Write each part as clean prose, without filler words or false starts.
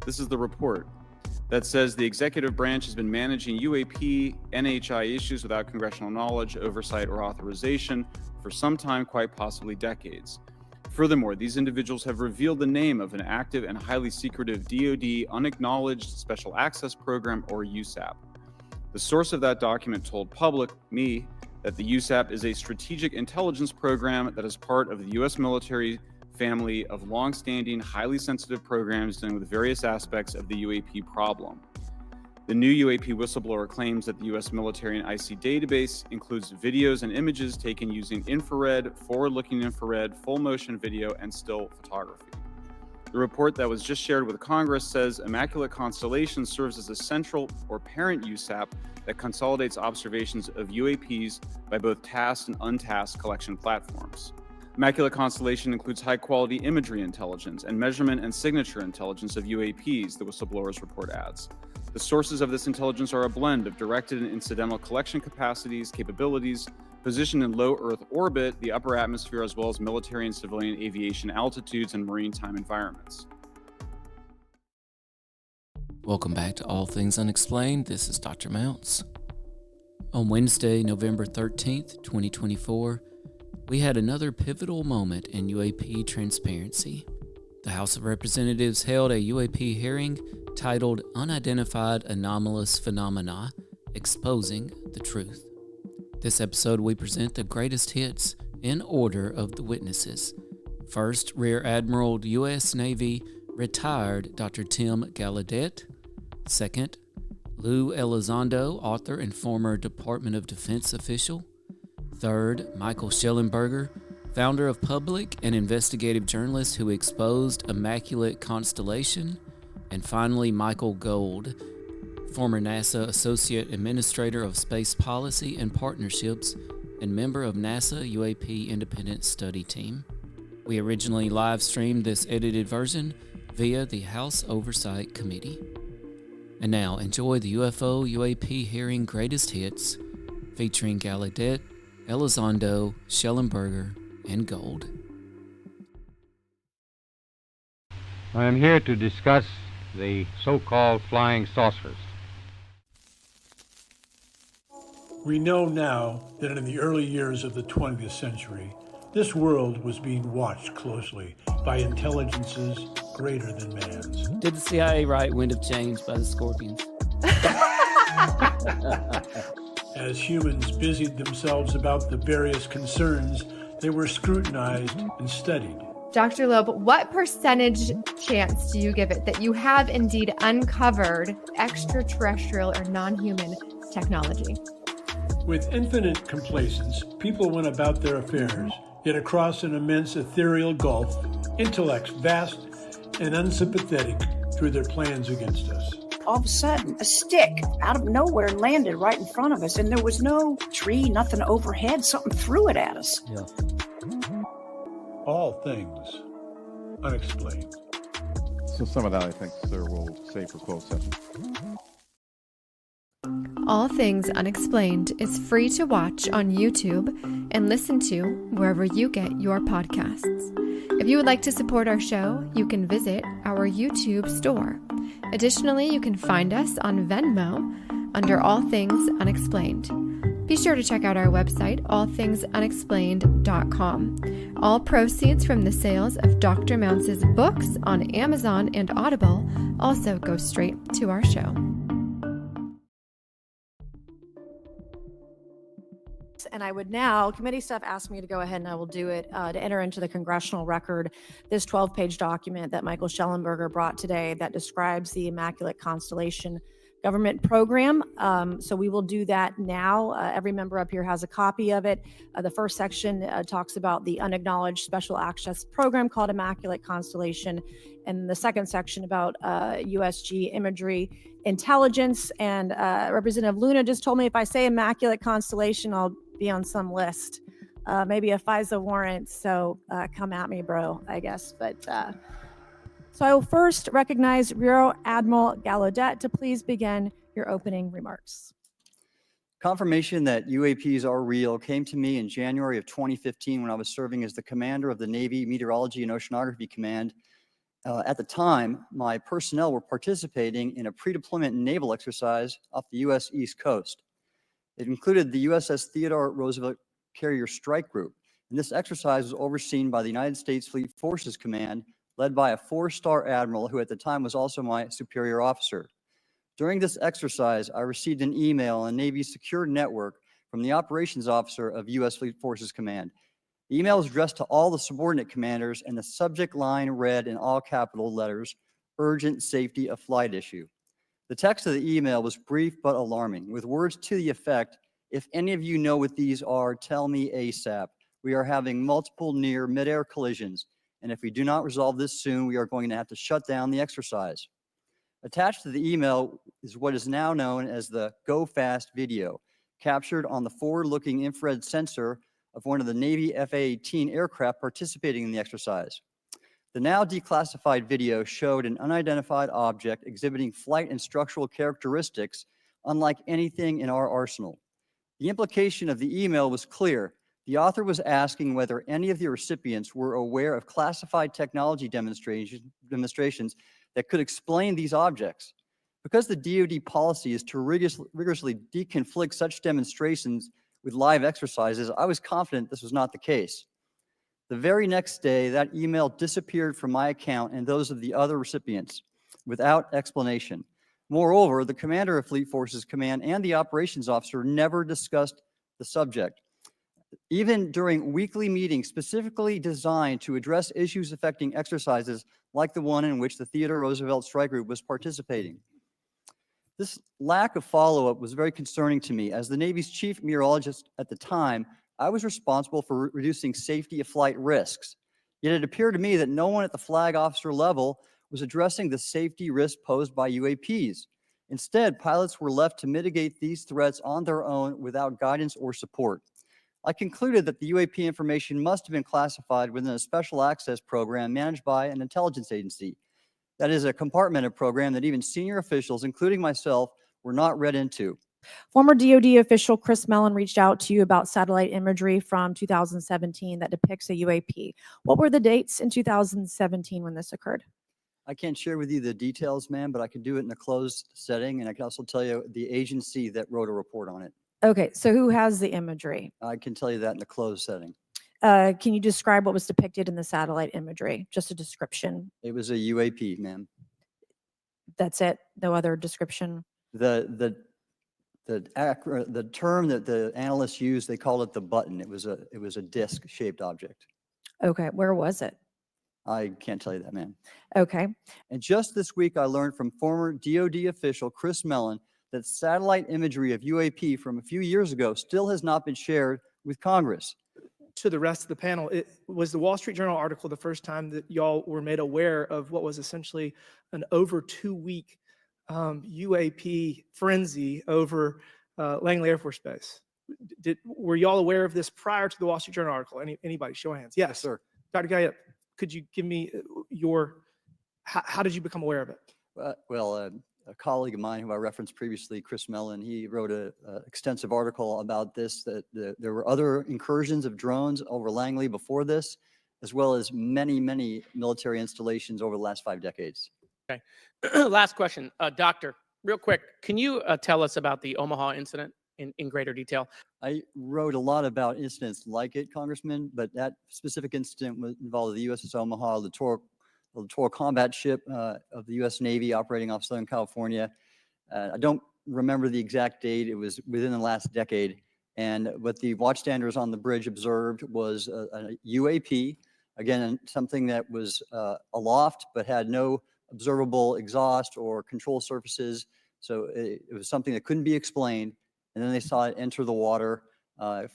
This is the report that says the executive branch has been managing UAP NHI issues without congressional knowledge, oversight, or authorization for some time, quite possibly decades. Furthermore, these individuals have revealed the name of an active and highly secretive DoD Unacknowledged Special Access Program, or USAP. The source of that document told me, that the USAP is a strategic intelligence program that is part of the U.S. military family of long-standing, highly sensitive programs dealing with various aspects of the UAP problem. The new UAP whistleblower claims that the U.S. military and IC database includes videos and images taken using infrared, forward-looking infrared, full-motion video, and still photography. The report that was just shared with Congress says Immaculate Constellation serves as a central or parent USAP that consolidates observations of UAPs by both tasked and untasked collection platforms. Immaculate Constellation includes high-quality imagery intelligence and measurement and signature intelligence of UAPs, the whistleblower's report adds. The sources of this intelligence are a blend of directed and incidental collection capabilities, positioned in low Earth orbit, the upper atmosphere, as well as military and civilian aviation altitudes and maritime environments. Welcome back to All Things Unexplained. This is Dr. Mounce. On Wednesday, November 13th, 2024, we had another pivotal moment in UAP transparency. The House of Representatives held a UAP hearing titled Unidentified Anomalous Phenomena, Exposing the Truth. This episode, we present the greatest hits in order of the witnesses. First, Rear Admiral U.S. Navy retired Dr. Tim Gallaudet. Second, Lou Elizondo, author and former Department of Defense official. Third, Michael Shellenberger, founder of public and investigative journalist who exposed Immaculate Constellation. And finally, Michael Gold, former NASA Associate Administrator of Space Policy and Partnerships and member of NASA UAP Independent Study Team. We originally live-streamed this edited version via the House Oversight Committee. And now, enjoy the UFO UAP hearing greatest hits featuring Gallaudet, Elizondo, Shellenberger, and Gold. I am here to discuss the so-called flying saucers. We know now that in the early years of the 20th century, this world was being watched closely by intelligences greater than man's. Did the CIA write Wind of Change by the Scorpions? As humans busied themselves about the various concerns, they were scrutinized and studied. Dr. Loeb, what percentage chance do you give it that you have indeed uncovered extraterrestrial or non-human technology? With infinite complacence, people went about their affairs, yet across an immense ethereal gulf, intellects vast and unsympathetic threw their plans against us. All of a sudden, a stick out of nowhere landed right in front of us, and there was no tree, nothing overhead. Something threw it at us. Yeah. All things unexplained. So some of that, I think, sir, we'll save for closed session. All Things Unexplained is free to watch on YouTube and listen to wherever you get your podcasts. If you would like to support our show, you can visit our YouTube store. Additionally, you can find us on Venmo under All Things Unexplained. Be sure to check out our website, allthingsunexplained.com. All proceeds from the sales of Dr. Mounce's books on Amazon and Audible also go straight to our show. And I would now, committee staff asked me to go ahead and I will do it, to enter into the congressional record this 12-page document that Michael Shellenberger brought today that describes the Immaculate Constellation government program. So we will do that now. Every member up here has a copy of it. The first section talks about the unacknowledged special access program called Immaculate Constellation. And the second section about USG imagery intelligence. And Representative Luna just told me if I say Immaculate Constellation, I'll be on some list, maybe a FISA warrant. So come at me, bro, I guess. But so I will first recognize Rear Admiral Gallaudet to please begin your opening remarks. Confirmation that UAPs are real came to me in January of 2015 when I was serving as the commander of the Navy Meteorology and Oceanography Command At the time, my personnel were participating in a pre-deployment naval exercise off the U.S. East Coast. It included the USS Theodore Roosevelt Carrier Strike Group, and this exercise was overseen by the United States Fleet Forces Command, led by a 4-star admiral who at the time was also my superior officer. During this exercise, I received an email on Navy's secure network from the operations officer of U.S. Fleet Forces Command. The email was addressed to all the subordinate commanders, and the subject line read in all capital letters, "Urgent Safety of Flight Issue." The text of the email was brief but alarming, with words to the effect, "If any of you know what these are, tell me ASAP. We are having multiple near mid-air collisions, and if we do not resolve this soon, we are going to have to shut down the exercise." Attached to the email is what is now known as the Go Fast video, captured on the forward-looking infrared sensor of one of the Navy F-A-18 aircraft participating in the exercise. The now declassified video showed an unidentified object exhibiting flight and structural characteristics unlike anything in our arsenal. The implication of the email was clear. The author was asking whether any of the recipients were aware of classified technology demonstrations that could explain these objects. Because the DoD policy is to rigorously deconflict such demonstrations with live exercises, I was confident this was not the case. The very next day, that email disappeared from my account and those of the other recipients without explanation. Moreover, the commander of Fleet Forces Command and the operations officer never discussed the subject. Even during weekly meetings specifically designed to address issues affecting exercises like the one in which the Theodore Roosevelt Strike Group was participating. This lack of follow-up was very concerning to me. As the Navy's chief meteorologist at the time, I was responsible for reducing safety of flight risks. Yet it appeared to me that no one at the flag officer level was addressing the safety risk posed by UAPs. Instead, pilots were left to mitigate these threats on their own without guidance or support. I concluded that the UAP information must have been classified within a special access program managed by an intelligence agency. That is a compartmented program that even senior officials, including myself, were not read into. Former DoD official Chris Mellon reached out to you about satellite imagery from 2017 that depicts a UAP. What were the dates in 2017 when this occurred? I can't share with you the details, ma'am, but I can do it in a closed setting, and I can also tell you the agency that wrote a report on it. Okay, so who has the imagery? I can tell you that in a closed setting. Can you describe what was depicted in the satellite imagery? Just a description. It was a UAP, ma'am. That's it? No other description? The term that the analysts used, they called it the button. It was a disc-shaped object. Okay, where was it? I can't tell you that, ma'am. Okay. And just this week, I learned from former DoD official Chris Mellon that satellite imagery of UAP from a few years ago still has not been shared with Congress. To the rest of the panel, it was the Wall Street Journal article the first time that y'all were made aware of what was essentially an over 2-week UAP frenzy over Langley Air Force Base. Were y'all aware of this prior to the Wall Street Journal article? Anybody? Show of hands. Yes, sir. Dr. Gallaudet, could you give me how did you become aware of it? A colleague of mine who I referenced previously, Chris Mellon, he wrote an extensive article about this, that there were other incursions of drones over Langley before this, as well as many, many military installations over the last 5 decades. Okay. Last question. Doctor, real quick, can you tell us about the Omaha incident in greater detail? I wrote a lot about incidents like it, Congressman, but that specific incident involved the USS Omaha, the littoral combat ship of the U.S. Navy operating off Southern California. I don't remember the exact date. It was within the last decade. And what the watchstanders on the bridge observed was a UAP, again, something that was aloft but had no observable exhaust or control surfaces. So it was something that couldn't be explained. And then they saw it enter the water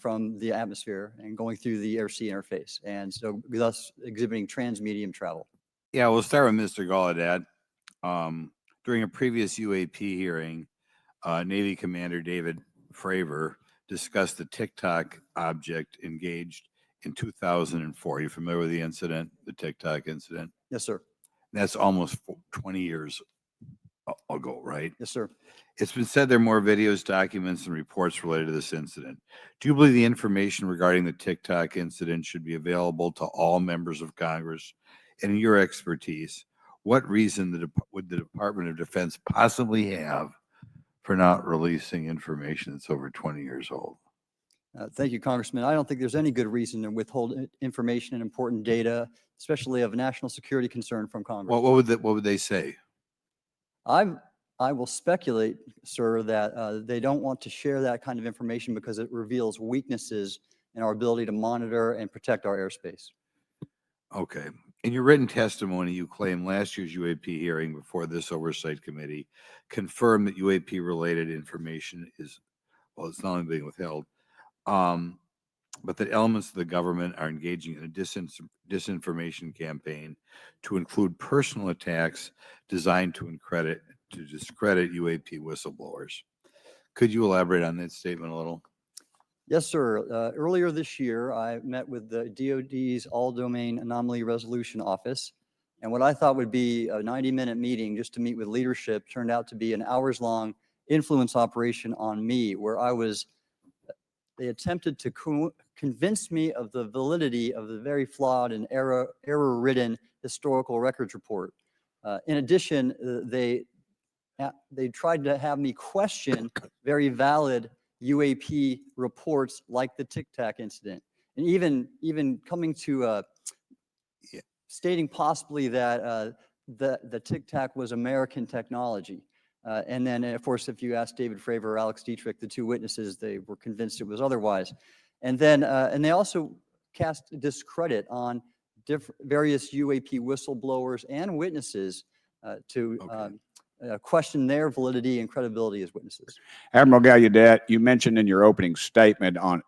from the atmosphere and going through the air-sea interface. And so thus exhibiting trans-medium travel. Yeah, we'll start with Mr. Gallaudet. During a previous UAP hearing, Navy Commander David Fravor discussed the TikTok object engaged in 2004. Are you familiar with the incident, the TikTok incident? Yes, sir. That's almost 20 years ago, right? Yes, sir. It's been said there are more videos, documents, and reports related to this incident. Do you believe the information regarding the TikTok incident should be available to all members of Congress? And in your expertise, What reason would the Department of Defense possibly have for not releasing information that's over 20 years old? Thank you, Congressman. I don't think there's any good reason to withhold information and important data, especially of national security concern from Congress. What would they say? I will speculate, sir, that they don't want to share that kind of information because it reveals weaknesses in our ability to monitor and protect our airspace. Okay. In your written testimony, you claim last year's UAP hearing before this oversight committee confirmed that UAP-related information is, well, it's not only being withheld, but that elements of the government are engaging in a disinformation campaign to include personal attacks designed to discredit UAP whistleblowers. Could you elaborate on that statement a little? Yes, sir. Earlier this year, I met with the DoD's All-Domain Anomaly Resolution Office, and what I thought would be a 90-minute meeting just to meet with leadership turned out to be an hours-long influence operation on me, where they attempted to convince me of the validity of the very flawed and error-ridden historical records report. In addition, they tried to have me question very valid UAP reports like the Tic Tac incident, and even coming to stating possibly that the Tic Tac was American technology. And then, of course, if you ask David Fravor or Alex Dietrich, the two witnesses, they were convinced it was otherwise. And then, and they also cast discredit on various UAP whistleblowers and witnesses to question their validity and credibility as witnesses. Admiral Gallaudet, you mentioned in your opening statement on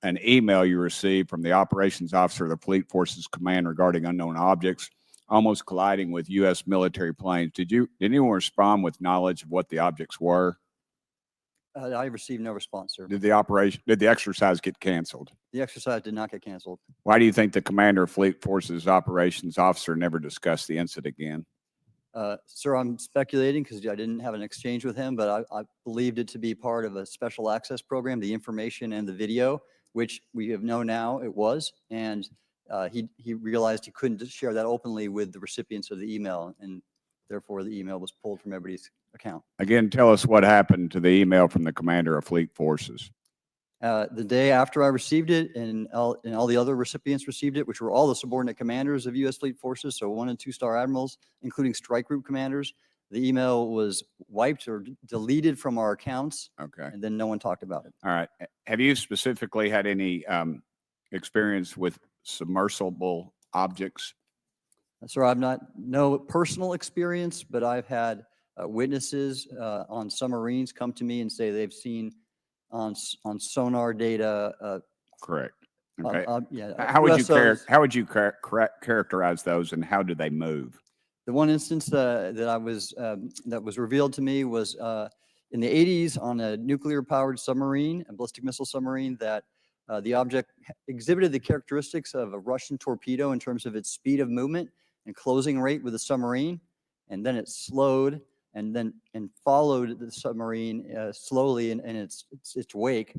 an email you received from the operations officer of the Fleet Forces Command regarding unknown objects almost colliding with U.S. military planes. Did anyone respond with knowledge of what the objects were? I received no response, sir. Did the exercise get canceled? The exercise did not get canceled. Why do you think the commander of Fleet Forces operations officer never discussed the incident again? Sir, I'm speculating because I didn't have an exchange with him, but I believed it to be part of a special access program, the information and the video, which we have known now it was. And he realized he couldn't share that openly with the recipients of the email, and therefore the email was pulled from everybody's account. Again, tell us what happened to the email from the commander of Fleet Forces. The day after I received it, and all the other recipients received it, which were all the subordinate commanders of U.S. Fleet Forces, so 1- and 2-star admirals, including strike group commanders, the email was wiped or deleted from our accounts. Okay. And then no one talked about it. All right. Have you specifically had any experience with submersible objects? Sir, I've no personal experience, but I've had witnesses on submarines come to me and say they've seen on sonar data. Correct. Okay. Yeah. How would you characterize those, and how do they move? The one instance that was revealed to me was in the 80s on a nuclear-powered submarine, a ballistic missile submarine, that the object exhibited the characteristics of a Russian torpedo in terms of its speed of movement and closing rate with the submarine, and then it slowed and followed the submarine slowly in its wake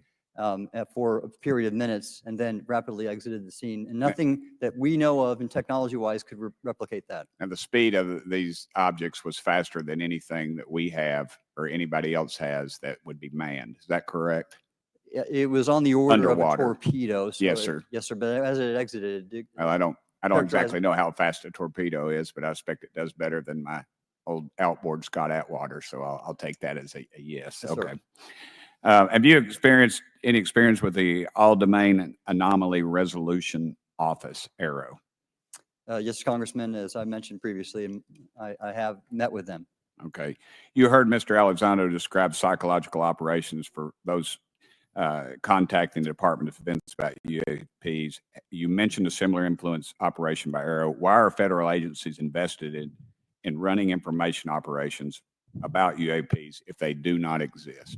for a period of minutes, and then rapidly exited the scene. And nothing that we know of and technology-wise could replicate that. And the speed of these objects was faster than anything that we have or anybody else has that would be manned. Is that correct? It was on the order Underwater. of a torpedo. So Yes, sir. Yes, sir. But as it exited, Well, I don't exactly know how fast a torpedo is, but I expect it does better than my old outboard Scott Atwater. So I'll take that as a yes. Yes, okay. sir. Have you experienced any experience with the All-Domain Anomaly Resolution Office, ARROW? Yes, Congressman, as I mentioned previously, I have met with them. Okay. You heard Mr. Elizondo describe psychological operations for those contacting the Department of Defense about UAPs. You mentioned a similar influence operation by ARROW. Why are federal agencies invested in running information operations about UAPs if they do not exist?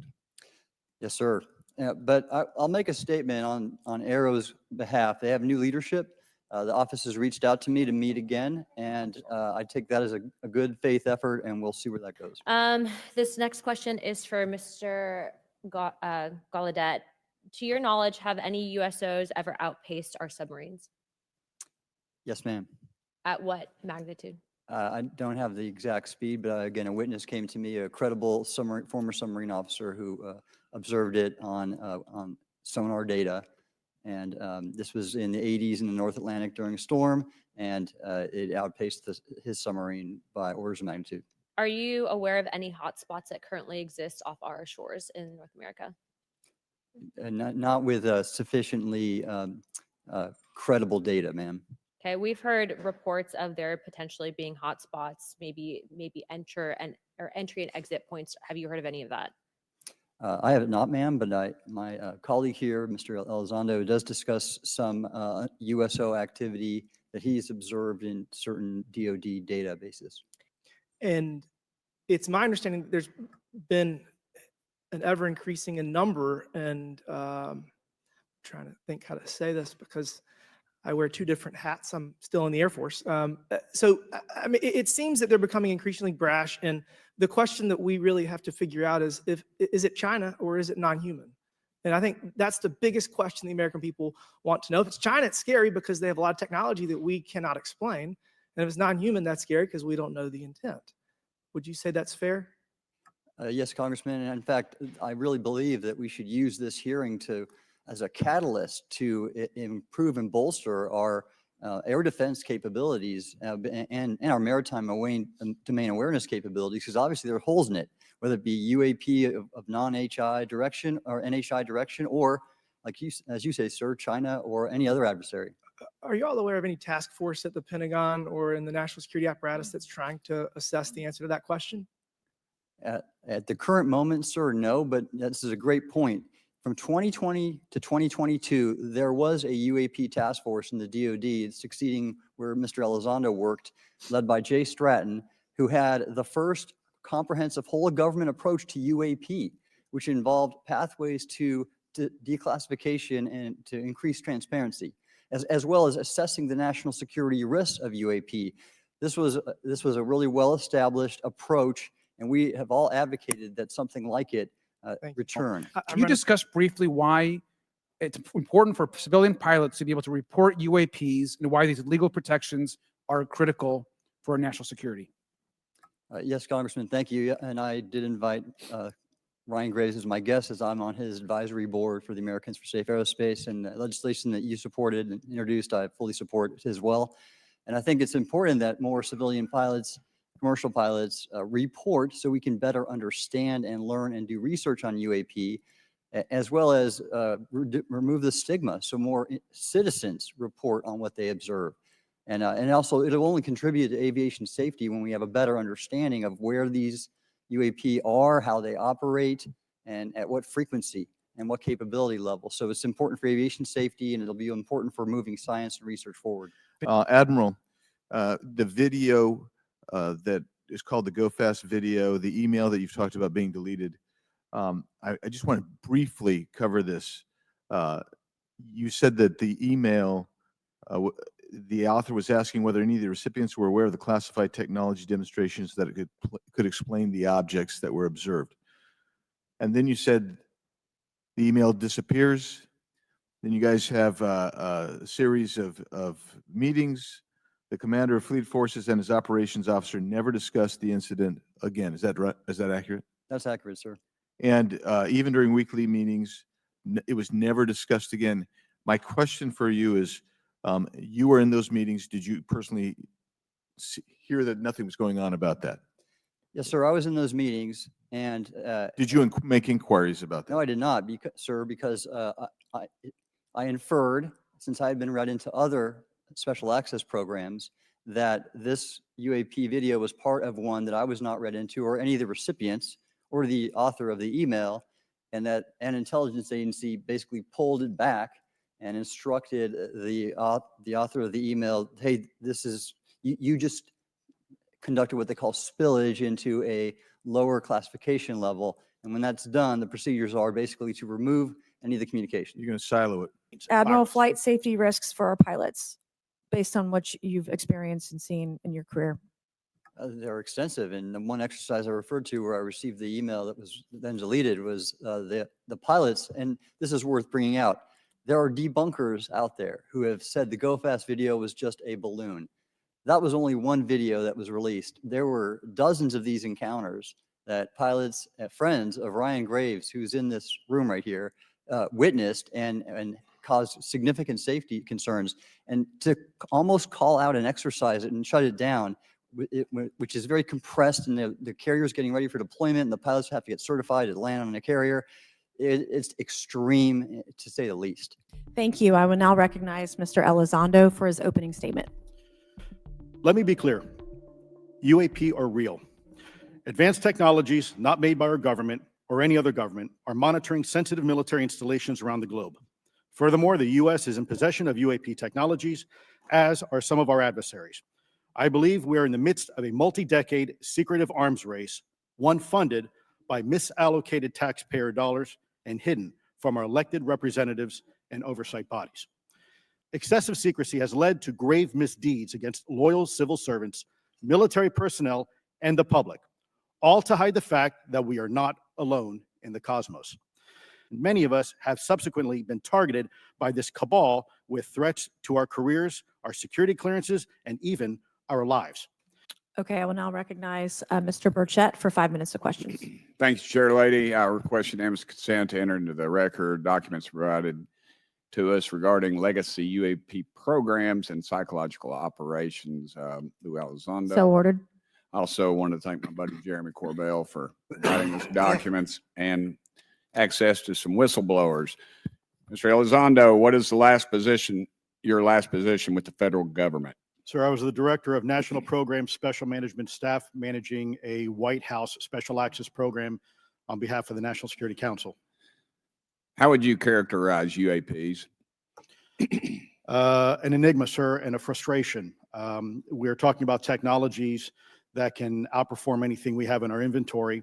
Yes, sir. But I'll make a statement on ARROW's behalf. They have new leadership. The office has reached out to me to meet again, and I take that as a good faith effort, and we'll see where that goes. This next question is for Mr. Gallaudet. To your knowledge, have any USOs ever outpaced our submarines? Yes, ma'am. At what magnitude? I don't have the exact speed, but again, a witness came to me, a credible former submarine officer who observed it on sonar data. And this was in the 80s in the North Atlantic during a storm, and it outpaced his submarine by orders of magnitude. Are you aware of any hotspots that currently exist off our shores in North America? Not with sufficiently credible data, ma'am. Okay, we've heard reports of there potentially being hotspots, maybe entry and exit points. Have you heard of any of that? I have not, ma'am, but my colleague here, Mr. Elizondo, does discuss some USO activity that he's observed in certain DoD databases. And it's my understanding that there's been an ever increasing in number, and I'm trying to think how to say this because I wear two different hats. I'm still in the Air Force. So, I mean, it seems that they're becoming increasingly brash. And the question that we really have to figure out is it China or is it non-human? And I think that's the biggest question the American people want to know. If it's China, it's scary because they have a lot of technology that we cannot explain. And if it's non-human, that's scary because we don't know the intent. Would you say that's fair? Yes, Congressman. And in fact, I really believe that we should use this hearing as a catalyst to improve and bolster our air defense capabilities and our maritime domain awareness capabilities, because obviously there are holes in it, whether it be UAP of non-HI direction or NHI direction, or like as you say, sir, China or any other adversary. Are you all aware of any task force at the Pentagon or in the national security apparatus that's trying to assess the answer to that question? At the current moment, sir, no, but this is a great point. From 2020 to 2022, there was a UAP task force in the DoD succeeding where Mr. Elizondo worked, led by Jay Stratton, who had the first comprehensive whole of government approach to UAP, which involved pathways to declassification and to increase transparency, as well as assessing the national security risks of UAP. This was a really well-established approach, and we have all advocated that something like it return. Can you discuss briefly why it's important for civilian pilots to be able to report UAPs and why these legal protections are critical for our national security? Yes, Congressman, thank you. And I did invite Ryan Graves as my guest, as I'm on his advisory board for the Americans for Safe Aerospace, and legislation that you supported and introduced, I fully support as well. And I think it's important that more civilian pilots, commercial pilots report so we can better understand and learn and do research on UAP, as well as remove the stigma so more citizens report on what they observe. And also it'll only contribute to aviation safety when we have a better understanding of where these UAP are, how they operate, and at what frequency and what capability level. So it's important for aviation safety, and it'll be important for moving science and research forward. Admiral, the video that is called the Go Fast video, the email that you've talked about being deleted, I just want to briefly cover this. You said that the email, the author was asking whether any of the recipients were aware of the classified technology demonstrations that it could explain the objects that were observed. And then you said the email disappears. Then you guys have a series of meetings. The commander of fleet forces and his operations officer never discussed the incident again. Is that right? Is that accurate? That's accurate, sir. And even during weekly meetings, it was never discussed again. My question for you is, you were in those meetings. Did you personally hear that nothing was going on about that? Yes, sir. I was in those meetings, and did you make inquiries about that? No, I did not, sir, because I inferred, since I had been read into other special access programs, that this UAP video was part of one that I was not read into, or any of the recipients, or the author of the email, and that an intelligence agency basically pulled it back and instructed the author of the email, hey, this is, you just conducted what they call spillage into a lower classification level. And when that's done, the procedures are basically to remove any of the communication. You're going to silo it. Admiral, flight safety risks for our pilots, based on what you've experienced and seen in your career. They're extensive, and the one exercise I referred to where I received the email that was then deleted was the pilots, and this is worth bringing out. There are debunkers out there who have said the Go Fast video was just a balloon. That was only one video that was released. There were dozens of these encounters that pilots, friends of Ryan Graves, who's in this room right here, witnessed and caused significant safety concerns. And to almost call out and exercise it and shut it down, which is very compressed, and the carrier's getting ready for deployment, and the pilots have to get certified to land on a carrier. It's extreme, to say the least. Thank you. I will now recognize Mr. Elizondo for his opening statement. Let me be clear. UAP are real. Advanced technologies not made by our government or any other government are monitoring sensitive military installations around the globe. Furthermore, the U.S. is in possession of UAP technologies, as are some of our adversaries. I believe we are in the midst of a multi-decade secretive arms race, one funded by misallocated taxpayer dollars and hidden from our elected representatives and oversight bodies. Excessive secrecy has led to grave misdeeds against loyal civil servants, military personnel, and the public, all to hide the fact that we are not alone in the cosmos. Many of us have subsequently been targeted by this cabal with threats to our careers, our security clearances, and even our lives. Okay, I will now recognize Mr. Burchett for 5 minutes of questions. Thanks, Chair Lady. I request unanimous consent to enter into the record documents provided to us regarding legacy UAP programs and psychological operations. Lou Elizondo. So ordered. I also want to thank my buddy Jeremy Corbell for providing us documents and access to some whistleblowers. Mr. Elizondo, what is your last position with the federal government? Sir, I was the Director of National Program Special Management Staff, managing a White House Special Access Program on behalf of the National Security Council. How would you characterize UAPs? An enigma, sir, and a frustration. We're talking about technologies that can outperform anything we have in our inventory.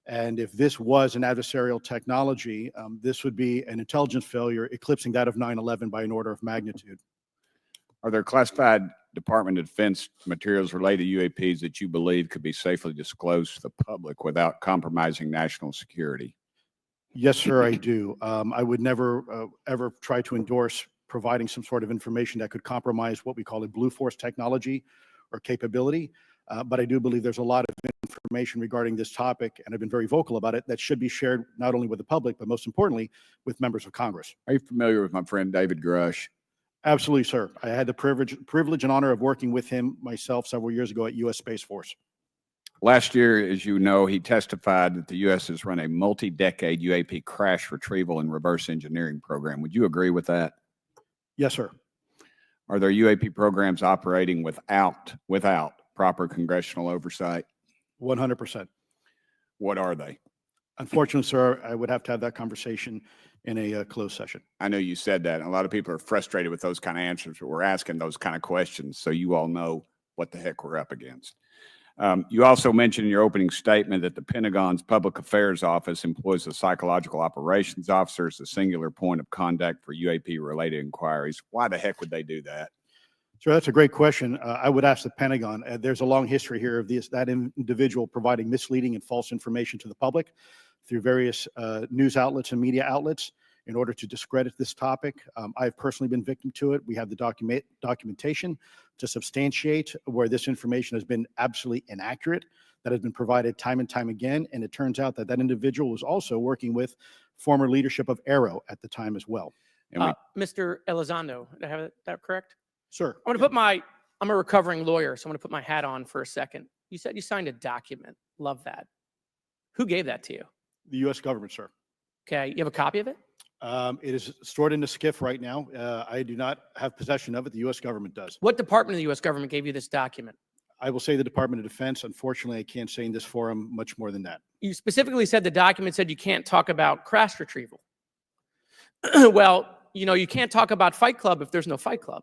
And if this was an adversarial technology, this would be an intelligence failure eclipsing that of 9/11 by an order of magnitude. Are there classified Department of Defense materials related to UAPs that you believe could be safely disclosed to the public without compromising national security? Yes, sir, I do. I would never, ever try to endorse providing some sort of information that could compromise what we call a blue force technology or capability. But I do believe there's a lot of information regarding this topic, and I've been very vocal about it, that should be shared not only with the public, but most importantly, with members of Congress. Are you familiar with my friend David Grush? Absolutely, sir. I had the privilege and honor of working with him myself several years ago at U.S. Space Force. Last year, as you know, he testified that the U.S. has run a multi-decade UAP crash retrieval and reverse engineering program. Would you agree with that? Yes, sir. Are there UAP programs operating without proper congressional oversight? 100%. What are they? Unfortunately, sir, I would have to have that conversation in a closed session. I know you said that, and a lot of people are frustrated with those kind of answers, but we're asking those kind of questions so you all know what the heck we're up against. You also mentioned in your opening statement that the Pentagon's Public Affairs Office employs a psychological operations officer as the singular point of contact for UAP-related inquiries. Why the heck would they do that? Sure, that's a great question. I would ask the Pentagon. There's a long history here of that individual providing misleading and false information to the public through various news outlets and media outlets in order to discredit this topic. I've personally been victim to it. We have the documentation to substantiate where this information has been absolutely inaccurate, that has been provided time and time again. And it turns out that that individual was also working with former leadership of Aero at the time as well. Mr. Elizondo, did I have that correct? Sir. I'm a recovering lawyer, so I'm going to put my hat on for a second. You said you signed a document. Love that. Who gave that to you? The U.S. government, sir. Okay. You have a copy of it? It is stored in a SCIF right now. I do not have possession of it. The U.S. government does. What department of the U.S. government gave you this document? I will say the Department of Defense. Unfortunately, I can't say in this forum much more than that. You specifically said the document said you can't talk about crash retrieval. Well, you can't talk about Fight Club if there's no Fight Club.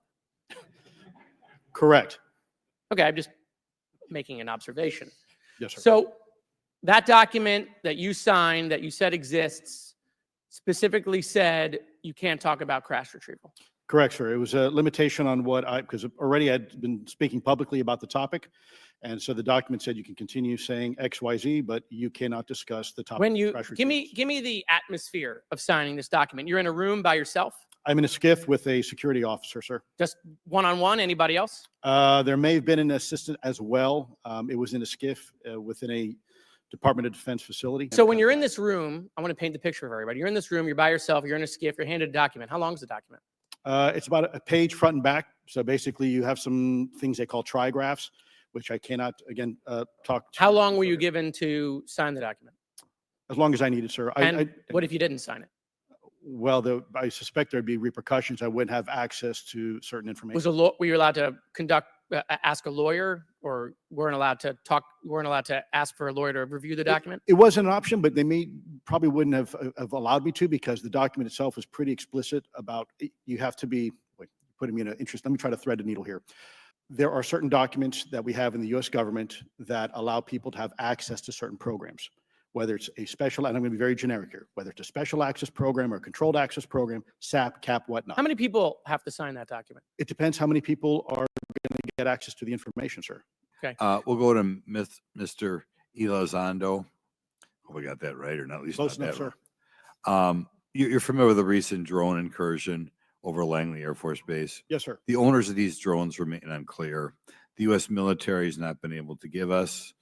Correct. Okay, I'm just making an observation. Yes, sir. So that document that you signed, that you said exists, specifically said you can't talk about crash retrieval. Correct, sir. It was a limitation on because already I'd been speaking publicly about the topic. And so the document said you can continue saying X, Y, Z, but you cannot discuss the topic. When you give me the atmosphere of signing this document. You're in a room by yourself? I'm in a skiff with a security officer, sir. Just one-on-one? Anybody else? There may have been an assistant as well. It was in a skiff within a Department of Defense facility. So when you're in this room, I want to paint the picture for everybody. You're in this room, you're by yourself, you're in a skiff, you're handed a document. How long is the document? It's about a page front and back. So basically you have some things they call trigraphs, which I cannot, again, talk. How long were you given to sign the document? As long as I needed, sir. And what if you didn't sign it? Well, I suspect there'd be repercussions. I wouldn't have access to certain information. Were you allowed to ask a lawyer, or weren't allowed to ask for a lawyer to review the document? It wasn't an option, but they probably wouldn't have allowed me to, because the document itself was pretty explicit about you have to be, wait, putting me in an interest. Let me try to thread the needle here. There are certain documents that we have in the US government that allow people to have access to certain programs, whether it's a special, and I'm going to be very generic here, whether it's a special access program or a controlled access program, SAP, CAP, whatnot. How many people have to sign that document? It depends how many people are going to get access to the information, sir. Okay. We'll go to Mr. Elizondo. Hope I got that right, or not at least Close not enough, that sir. right. You're familiar with the recent drone incursion over Langley Air Force Base? Yes, sir. The owners of these drones remain unclear. The U.S. military has not been able to give us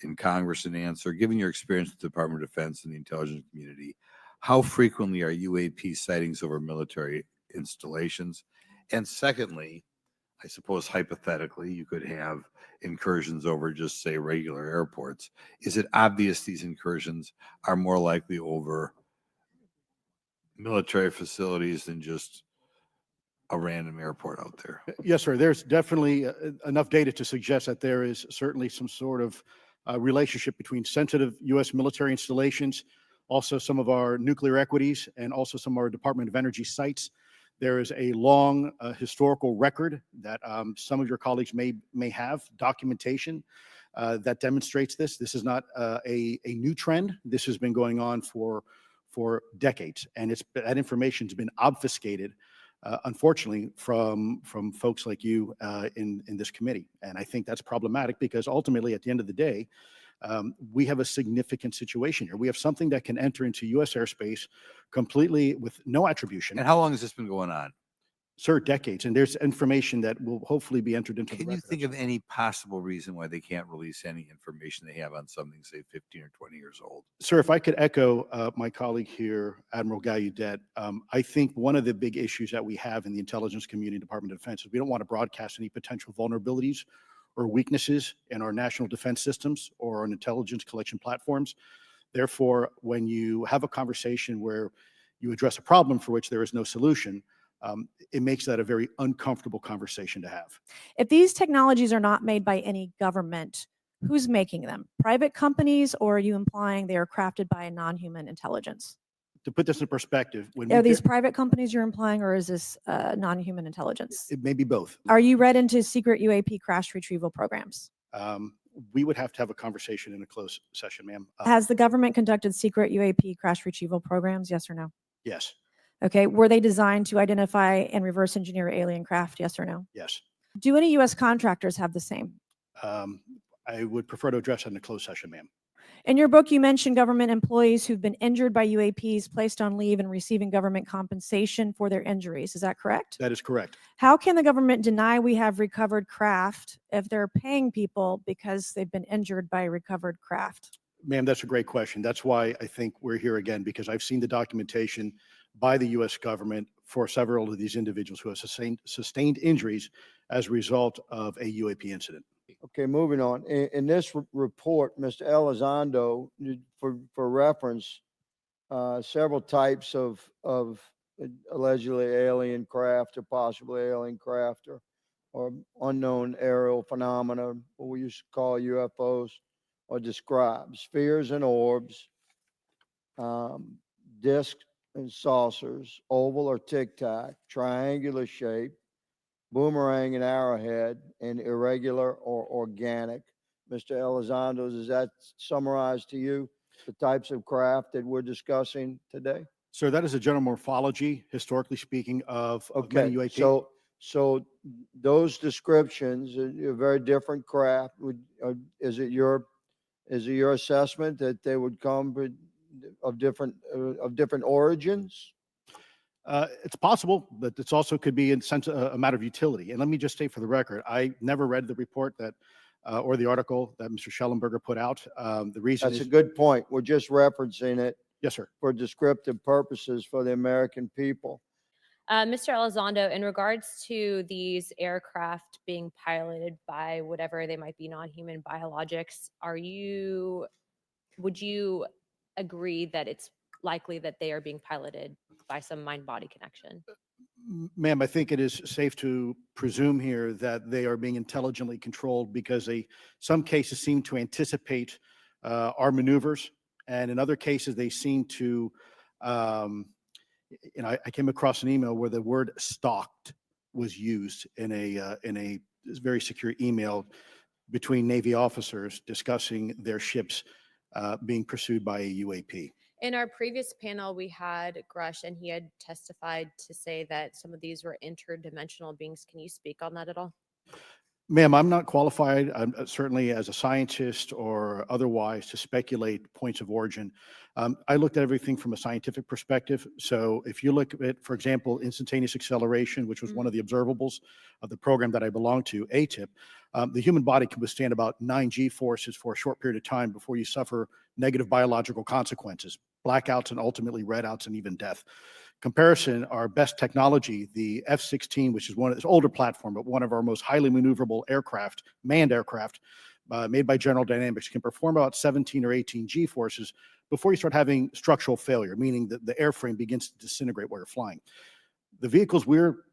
in Congress an answer. Given your experience with the Department of Defense and the intelligence community, how frequently are UAP sightings over military installations? And secondly, I suppose hypothetically, you could have incursions over just, say, regular airports. Is it obvious these incursions are more likely over military facilities than just a random airport out there? Yes, sir. There's definitely enough data to suggest that there is certainly some sort of relationship between sensitive U.S. military installations, also some of our nuclear equities, and also some of our Department of Energy sites. There is a long historical record that some of your colleagues may have, documentation that demonstrates this. This is not a new trend. This has been going on for decades, and that information's been obfuscated, unfortunately, from folks like you in this committee. And I think that's problematic, because ultimately, at the end of the day, we have a significant situation here. We have something that can enter into U.S. airspace completely with no attribution. And how long has this been going on? Sir, decades. And there's information that will hopefully be entered into the Can you record. think of any possible reason why they can't release any information they have on something, say, 15 or 20 years old? Sir, if I could echo my colleague here, Admiral Gallaudet, I think one of the big issues that we have in the intelligence community, Department of Defense, is we don't want to broadcast any potential vulnerabilities or weaknesses in our national defense systems or on intelligence collection platforms. Therefore, when you have a conversation where you address a problem for which there is no solution, it makes that a very uncomfortable conversation to have. If these technologies are not made by any government, who's making them? Private companies, or are you implying they are crafted by a non-human intelligence? To put this in perspective, when Are these private companies you're implying, or is this non-human intelligence? it may be both. Are you read into secret UAP crash retrieval programs? We would have to have a conversation in a closed session, ma'am. Has the government conducted secret UAP crash retrieval programs? Yes or no? Yes. Okay. Were they designed to identify and reverse engineer alien craft? Yes or no? Yes. Do any U.S. contractors have the same? I would prefer to address that in a closed session, ma'am. In your book, you mentioned government employees who've been injured by UAPs, placed on leave, and receiving government compensation for their injuries. Is that correct? That is correct. How can the government deny we have recovered craft if they're paying people because they've been injured by recovered craft? Ma'am, that's a great question. That's why I think we're here again, because I've seen the documentation by the U.S. government for several of these individuals who have sustained injuries as a result of a UAP incident. Okay, moving on. In this report, Mr. Elizondo, for reference, several types of allegedly alien craft or possibly alien craft or unknown aerial phenomena, what we used to call UFOs, are described. Spheres and orbs, discs and saucers, oval or tic-tac, triangular shape, boomerang and arrowhead, and irregular or organic. Mr. Elizondo, does that summarize to you the types of craft that we're discussing today? Sir, that is a general morphology, historically speaking, of many UAP. So those descriptions are very different craft. Is it your assessment that they would come of different origins? It's possible, but it's also could be in sense a matter of utility. And let me just state for the record, I never read the report that or the article that Mr. Shellenberger put out. The reason That's is a good point. We're just referencing it yes, sir. for descriptive purposes for the American people. Mr. Elizondo, in regards to these aircraft being piloted by whatever they might be, non-human biologics, would you agree that it's likely that they are being piloted by some mind-body connection? Ma'am, I think it is safe to presume here that they are being intelligently controlled because some cases seem to anticipate our maneuvers, and in other cases they seem to I came across an email where the word "stalked" was used in a very secure email between Navy officers discussing their ships being pursued by a UAP. In our previous panel, we had Grush, and he had testified to say that some of these were interdimensional beings. Can you speak on that at all? Ma'am, I'm not qualified, certainly as a scientist or otherwise, to speculate points of origin. I looked at everything from a scientific perspective. So if you look at, for example, instantaneous acceleration, which was one of the observables of the program that I belong to, ATIP, the human body can withstand about 9 G forces for a short period of time before you suffer negative biological consequences, blackouts and ultimately redouts and even death. Comparison, our best technology, the F-16, which is one of this older platform, but one of our most highly maneuverable aircraft, manned aircraft, made by General Dynamics, can perform about 17 or 18 G forces before you start having structural failure, meaning that the airframe begins to disintegrate while you're flying. The vehicles we're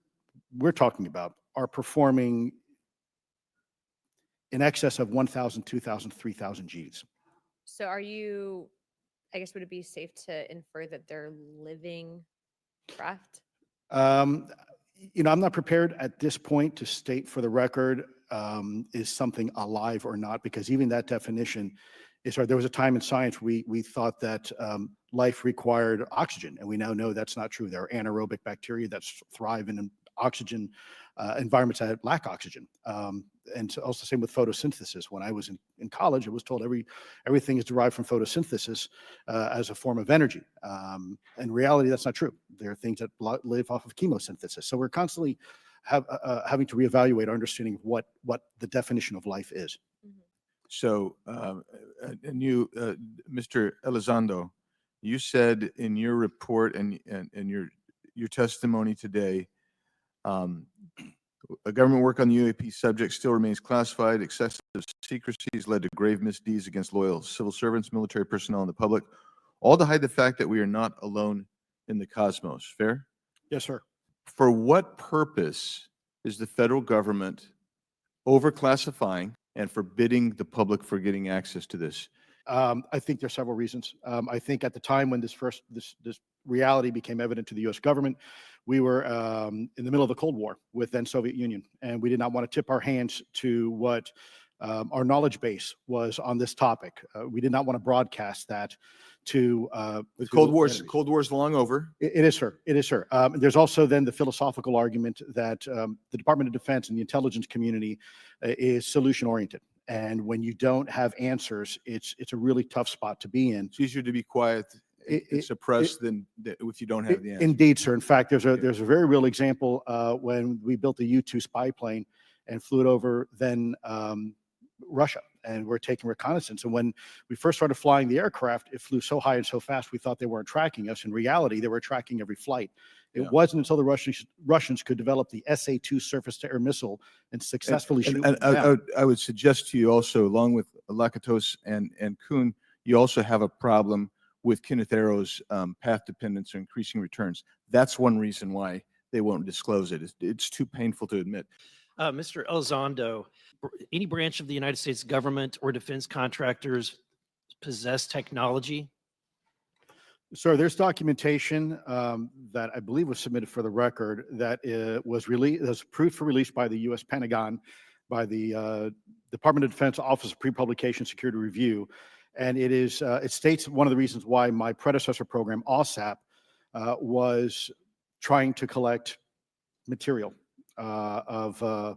talking about are performing in excess of 1,000, 2,000, 3,000 Gs. So I guess, would it be safe to infer that they're living craft? I'm not prepared at this point to state for the record, is something alive or not, because even that definition is hard. There was a time in science we thought that life required oxygen, and we now know that's not true. There are anaerobic bacteria that thrive in oxygen environments that lack oxygen. And so also same with photosynthesis. When I was in college, I was told everything is derived from photosynthesis as a form of energy. In reality, that's not true. There are things that live off of chemosynthesis. So we're constantly having to reevaluate our understanding of what the definition of life is. So, and you, Mr. Elizondo, you said in your report and your testimony today, a government work on the UAP subject still remains classified. Excessive secrecy has led to grave misdeeds against loyal civil servants, military personnel, and the public, all to hide the fact that we are not alone in the cosmos. Fair? Yes, sir. For what purpose is the federal government overclassifying and forbidding the public for getting access to this? I think there are several reasons. I think at the time when this reality became evident to the U.S. government, we were in the middle of the Cold War with then Soviet Union, and we did not want to tip our hands to what our knowledge base was on this topic. We did not want to broadcast that to the Cold War's long over. It is, sir. It is, sir. There's also then the philosophical argument that the Department of Defense and the intelligence community is solution oriented. And when you don't have answers, it's a really tough spot to be in. It's easier to be quiet and suppressed than if you don't have the answer. Indeed, sir. In fact, there's a very real example when we built the U-2 spy plane and flew it over then Russia, and we're taking reconnaissance. And when we first started flying the aircraft, it flew so high and so fast we thought they weren't tracking us. In reality, they were tracking every flight. It wasn't until the Russians could develop the SA-2 surface-to-air missile and successfully shoot them down. I would suggest to you also, along with Lakatos and Kuhn, you also have a problem with Kenneth Arrow's path dependence or increasing returns. That's one reason why they won't disclose it. It's too painful to admit. Mr. Elizondo, any branch of the United States government or defense contractors possess technology? Sir, there's documentation that I believe was submitted for the record that was approved for release by the U.S. Pentagon, by the Department of Defense Office of Pre-Publication Security Review, and it states one of the reasons why my predecessor program, OSAP, was trying to collect material of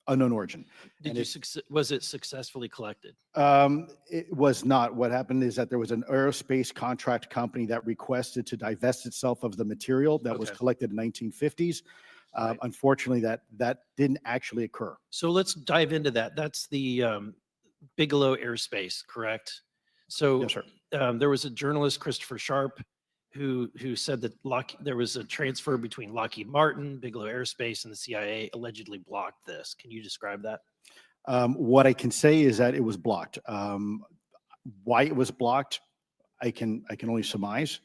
unknown origin. Did And you, it- was it successfully collected? It was not. What happened is that there was an aerospace contract company that requested to divest itself of the material that was Okay. collected in 1950s. Unfortunately, that didn't actually occur. So let's dive into that. That's the Bigelow Airspace, correct? So Yes, sir. There was a journalist, Christopher Sharp, who said that there was a transfer between Lockheed Martin, Bigelow Airspace, and the CIA allegedly blocked this. Can you describe that? What I can say is that it was blocked. Why it was blocked, I can only surmise.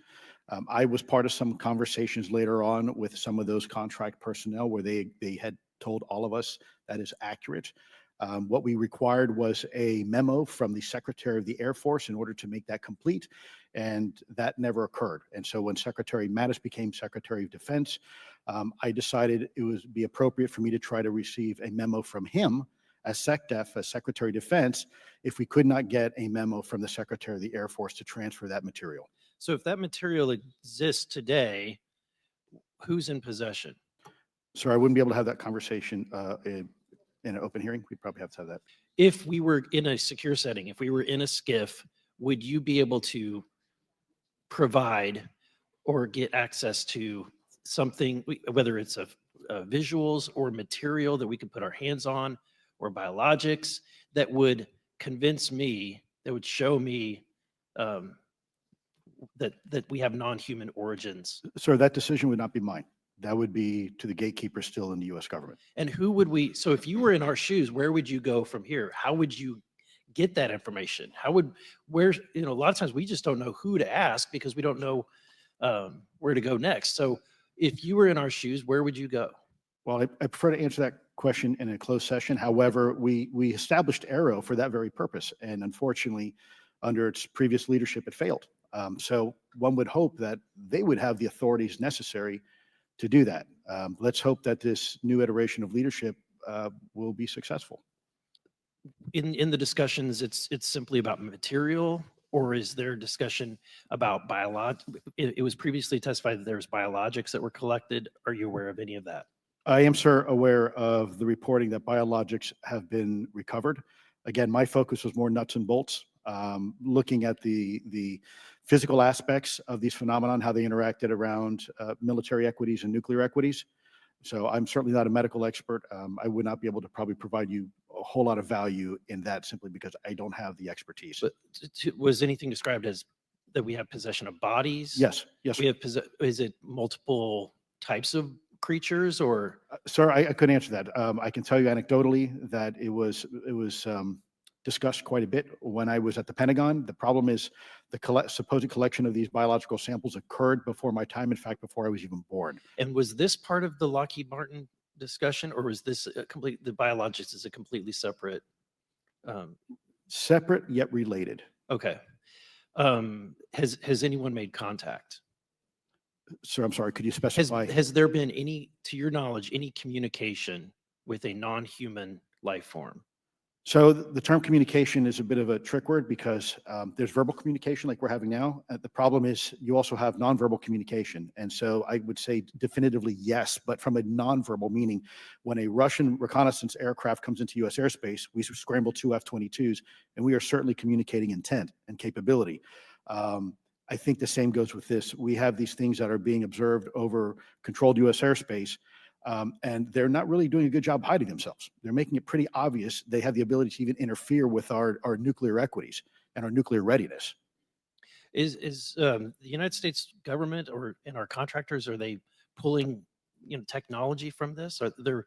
I was part of some conversations later on with some of those contract personnel where they had told all of us that is accurate. What we required was a memo from the Secretary of the Air Force in order to make that complete, and that never occurred. And so when Secretary Mattis became Secretary of Defense, I decided it would be appropriate for me to try to receive a memo from him as SecDef, as Secretary of Defense, if we could not get a memo from the Secretary of the Air Force to transfer that material. So if that material exists today, who's in possession? Sir, I wouldn't be able to have that conversation in an open hearing. We'd probably have to have that. If we were in a secure setting, if we were in a SCIF, would you be able to provide or get access to something, whether it's a visuals or material that we could put our hands on, or biologics that would convince me, that would show me that we have non-human origins? Sir, that decision would not be mine. That would be to the gatekeeper still in the U.S. government. And who would we, so if you were in our shoes, where would you go from here? How would you get that information? How would, a lot of times we just don't know who to ask because we don't know where to go next. So if you were in our shoes, where would you go? Well, I prefer to answer that question in a closed session. However, we established Aero for that very purpose. And unfortunately, under its previous leadership, it failed. So one would hope that they would have the authorities necessary to do that. Let's hope that this new iteration of leadership will be successful. In the discussions, it's simply about material, or is there discussion about it was previously testified that there was biologics that were collected. Are you aware of any of that? I am, sir, aware of the reporting that biologics have been recovered. Again, my focus was more nuts and bolts, looking at the physical aspects of these phenomenon, how they interacted around military equities and nuclear equities. So I'm certainly not a medical expert. I would not be able to probably provide you a whole lot of value in that simply because I don't have the expertise. But was anything described as that we have possession of bodies? Yes, yes. We have is it multiple types of creatures, or? Sir, I couldn't answer that. I can tell you anecdotally that it was discussed quite a bit when I was at the Pentagon. The problem is the supposed collection of these biological samples occurred before my time, in fact, before I was even born. And was this part of the Lockheed Martin discussion, or was this the biologics is a completely separate? Separate yet related. Okay. Has anyone made contact? Sir, I'm sorry, could you specify? Has there been any, to your knowledge, any communication with a non-human life form? So the term communication is a bit of a trick word because there's verbal communication like we're having now. The problem is you also have nonverbal communication. And so I would say definitively yes, but from a nonverbal meaning, when a Russian reconnaissance aircraft comes into U.S. airspace, we scramble 2 F-22s, and we are certainly communicating intent and capability. I think the same goes with this. We have these things that are being observed over controlled U.S. airspace. And they're not really doing a good job hiding themselves. They're making it pretty obvious they have the ability to even interfere with our nuclear equities and our nuclear readiness. Is the United States government and our contractors, are they pulling technology from this? Or they're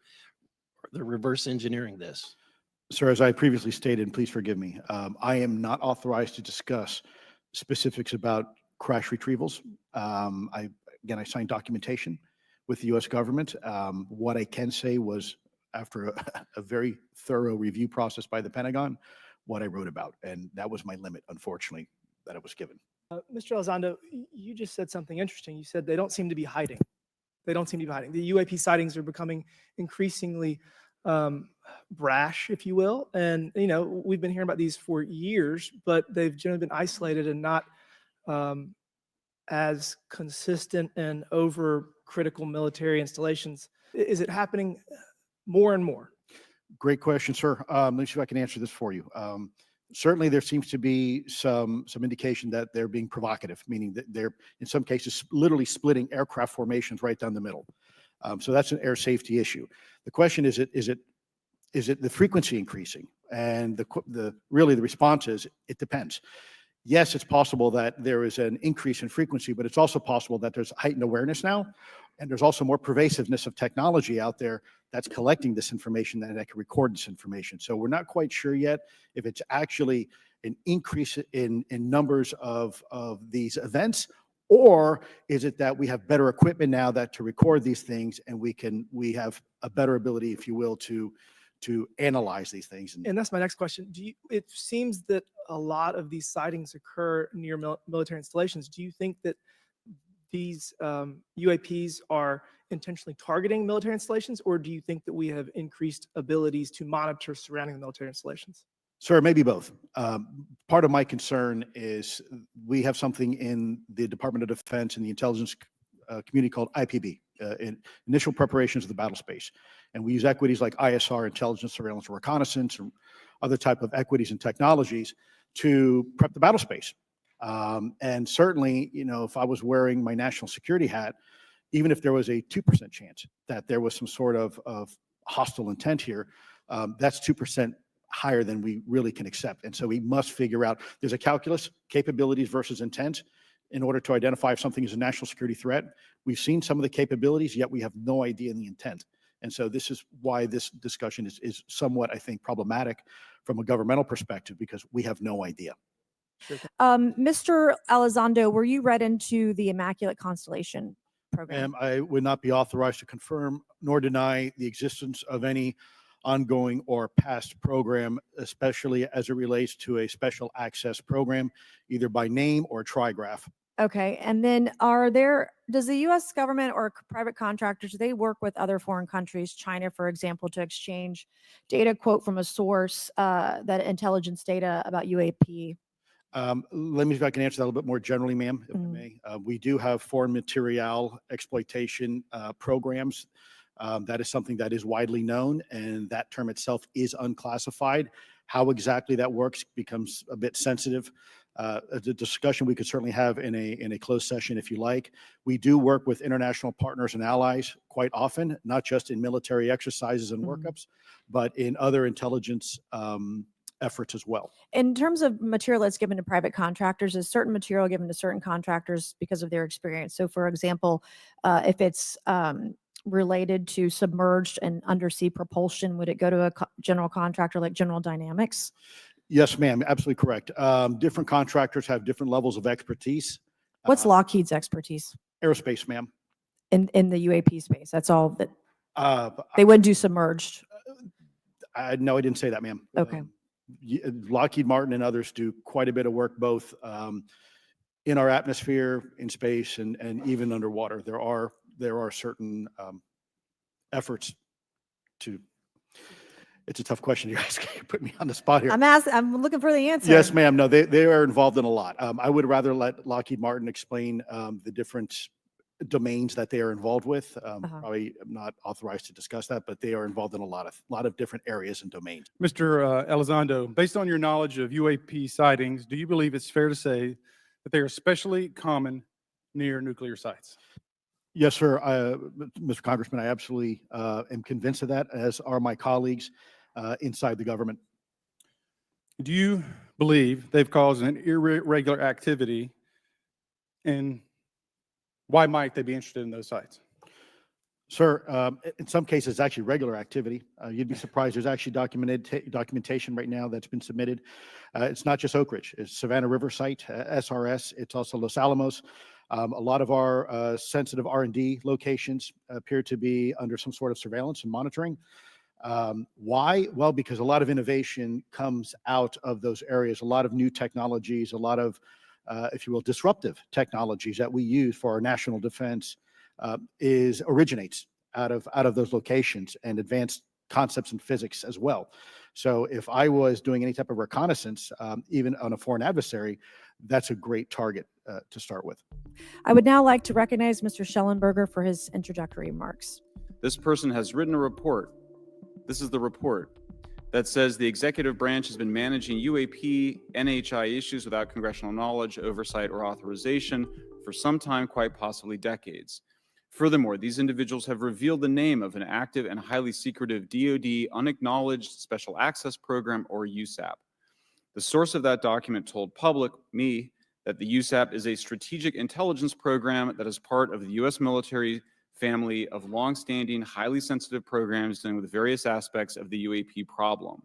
reverse engineering this? Sir, as I previously stated, and please forgive me, I am not authorized to discuss specifics about crash retrievals. I signed documentation with the U.S. government. What I can say was, after a very thorough review process by the Pentagon, what I wrote about. And that was my limit, unfortunately, that I was given. Mr. Elizondo, you just said something interesting. You said they don't seem to be hiding. They don't seem to be hiding. The UAP sightings are becoming increasingly brash, if you will. And, we've been hearing about these for years, but they've generally been isolated and not as consistent and over critical military installations. Is it happening more and more? Great question, sir. Let me see if I can answer this for you. Certainly, there seems to be some indication that they're being provocative, meaning that they're in some cases literally splitting aircraft formations right down the middle. So that's an air safety issue. The question is it the frequency increasing? And really the response is it depends. Yes, it's possible that there is an increase in frequency, but it's also possible that there's heightened awareness now, and there's also more pervasiveness of technology out there that's collecting this information and that can record this information. So we're not quite sure yet if it's actually an increase in numbers of these events, or is it that we have better equipment now that to record these things, and we have a better ability, if you will, to analyze these things. And that's my next question. It seems that a lot of these sightings occur near military installations. Do you think that these UAPs are intentionally targeting military installations, or do you think that we have increased abilities to monitor surrounding the military installations? Sir, maybe both. Part of my concern is we have something in the Department of Defense and the intelligence community called IPB, Initial Preparations of the Battle Space. And we use equities like ISR, intelligence, surveillance, and reconnaissance, or other type of equities and technologies to prep the battle space. And certainly, if I was wearing my national security hat, even if there was a 2% chance that there was some sort of hostile intent here, that's 2% higher than we really can accept. And so we must figure out, there's a calculus, capabilities versus intent, in order to identify if something is a national security threat. We've seen some of the capabilities, yet we have no idea in the intent. And so this is why this discussion is somewhat, I think, problematic from a governmental perspective, because we have no idea. Mr. Elizondo, were you read into the Immaculate Constellation program? I would not be authorized to confirm nor deny the existence of any ongoing or past program, especially as it relates to a special access program, either by name or trigraph. Okay, and then does the U.S. government or private contractors, do they work with other foreign countries, China, for example, to exchange data, quote from a source, that intelligence data about UAP? Let me see if I can answer that a little bit more generally, ma'am, if I may. We do have foreign material exploitation programs. That is something that is widely known, and that term itself is unclassified. How exactly that works becomes a bit sensitive. The discussion we could certainly have in a closed session if you like. We do work with international partners and allies quite often, not just in military exercises and workups, but in other intelligence efforts as well. In terms of material that's given to private contractors, is certain material given to certain contractors because of their experience? So for example, if it's related to submerged and undersea propulsion, would it go to a general contractor like General Dynamics? Yes, ma'am, absolutely correct. Different contractors have different levels of expertise. What's Lockheed's expertise? Aerospace, ma'am. In the UAP space, that's all that they wouldn't do submerged. No, I didn't say that, ma'am. Okay. Lockheed Martin and others do quite a bit of work, both in our atmosphere, in space, and even underwater. There are certain efforts to. It's a tough question you're asking. You put me on the spot here. I'm looking for the answer. Yes, ma'am. No, they are involved in a lot. I would rather let Lockheed Martin explain the different domains that they are involved with. Probably am not authorized to discuss that, but they are involved in a lot of different areas and domains. Mr. Elizondo, based on your knowledge of UAP sightings, do you believe it's fair to say that they are especially common near nuclear sites? Yes, sir. Mr. Congressman, I absolutely am convinced of that, as are my colleagues inside the government. Do you believe they've caused an irregular activity, and why might they be interested in those sites? Sir, in some cases, it's actually regular activity. You'd be surprised. There's actually documentation right now that's been submitted. It's not just Oak Ridge. It's Savannah River Site, SRS. It's also Los Alamos. A lot of our sensitive R&D locations appear to be under some sort of surveillance and monitoring. Why? Well, because a lot of innovation comes out of those areas, a lot of new technologies, a lot of, if you will, disruptive technologies that we use for our national defense originates out of those locations, and advanced concepts in physics as well. So if I was doing any type of reconnaissance, even on a foreign adversary, that's a great target to start with. I would now like to recognize Mr. Shellenberger for his introductory remarks. This person has written a report This is the report that says the executive branch has been managing UAP NHI issues without congressional knowledge, oversight, or authorization for some time, quite possibly decades. Furthermore, these individuals have revealed the name of an active and highly secretive DoD unacknowledged special access program, or USAP. The source of that document told me, that the USAP is a strategic intelligence program that is part of the U.S. military family of longstanding, highly sensitive programs dealing with various aspects of the UAP problem.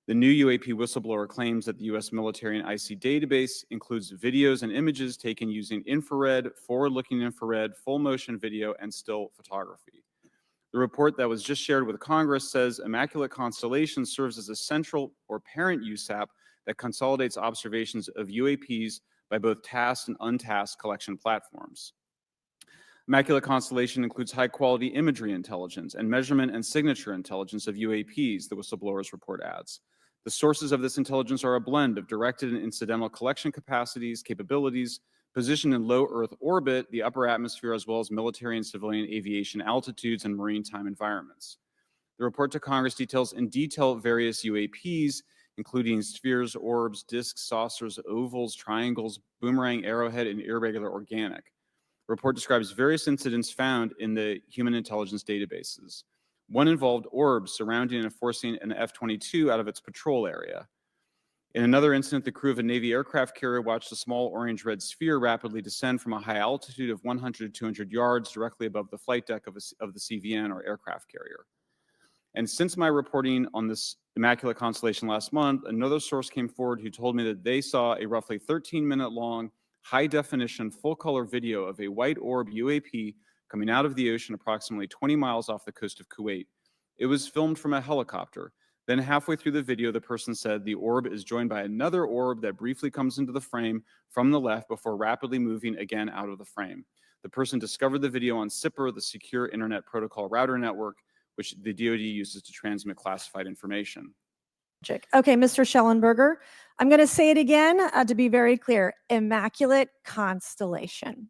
The new UAP whistleblower claims that the U.S. military and IC database includes videos and images taken using infrared, forward-looking infrared, full-motion video, and still photography. The report that was just shared with Congress says Immaculate Constellation serves as a central or parent USAP that consolidates observations of UAPs by both tasked and untasked collection platforms. Immaculate Constellation includes high-quality imagery intelligence and measurement and signature intelligence of UAPs, the whistleblower's report adds. The sources of this intelligence are a blend of directed and incidental collection capabilities, positioned in low Earth orbit, the upper atmosphere, as well as military and civilian aviation altitudes and maritime environments. The report to Congress details in detail various UAPs, including spheres, orbs, disks, saucers, ovals, triangles, boomerang, arrowhead, and irregular organic. The report describes various incidents found in the human intelligence databases. One involved orbs surrounding and forcing an F-22 out of its patrol area. In another incident, the crew of a Navy aircraft carrier watched a small orange-red sphere rapidly descend from a high altitude of 100 to 200 yards directly above the flight deck of the CVN, or aircraft carrier. And since my reporting on this Immaculate Constellation last month, another source came forward who told me that they saw a roughly 13-minute long, high-definition, full-color video of a white orb UAP coming out of the ocean approximately 20 miles off the coast of Kuwait. It was filmed from a helicopter. Then halfway through the video, the person said the orb is joined by another orb that briefly comes into the frame from the left before rapidly moving again out of the frame. The person discovered the video on SIPR, the Secure Internet Protocol Router Network, which the DoD uses to transmit classified information. Okay, Mr. Shellenberger, I'm going to say it again to be very clear. Immaculate Constellation.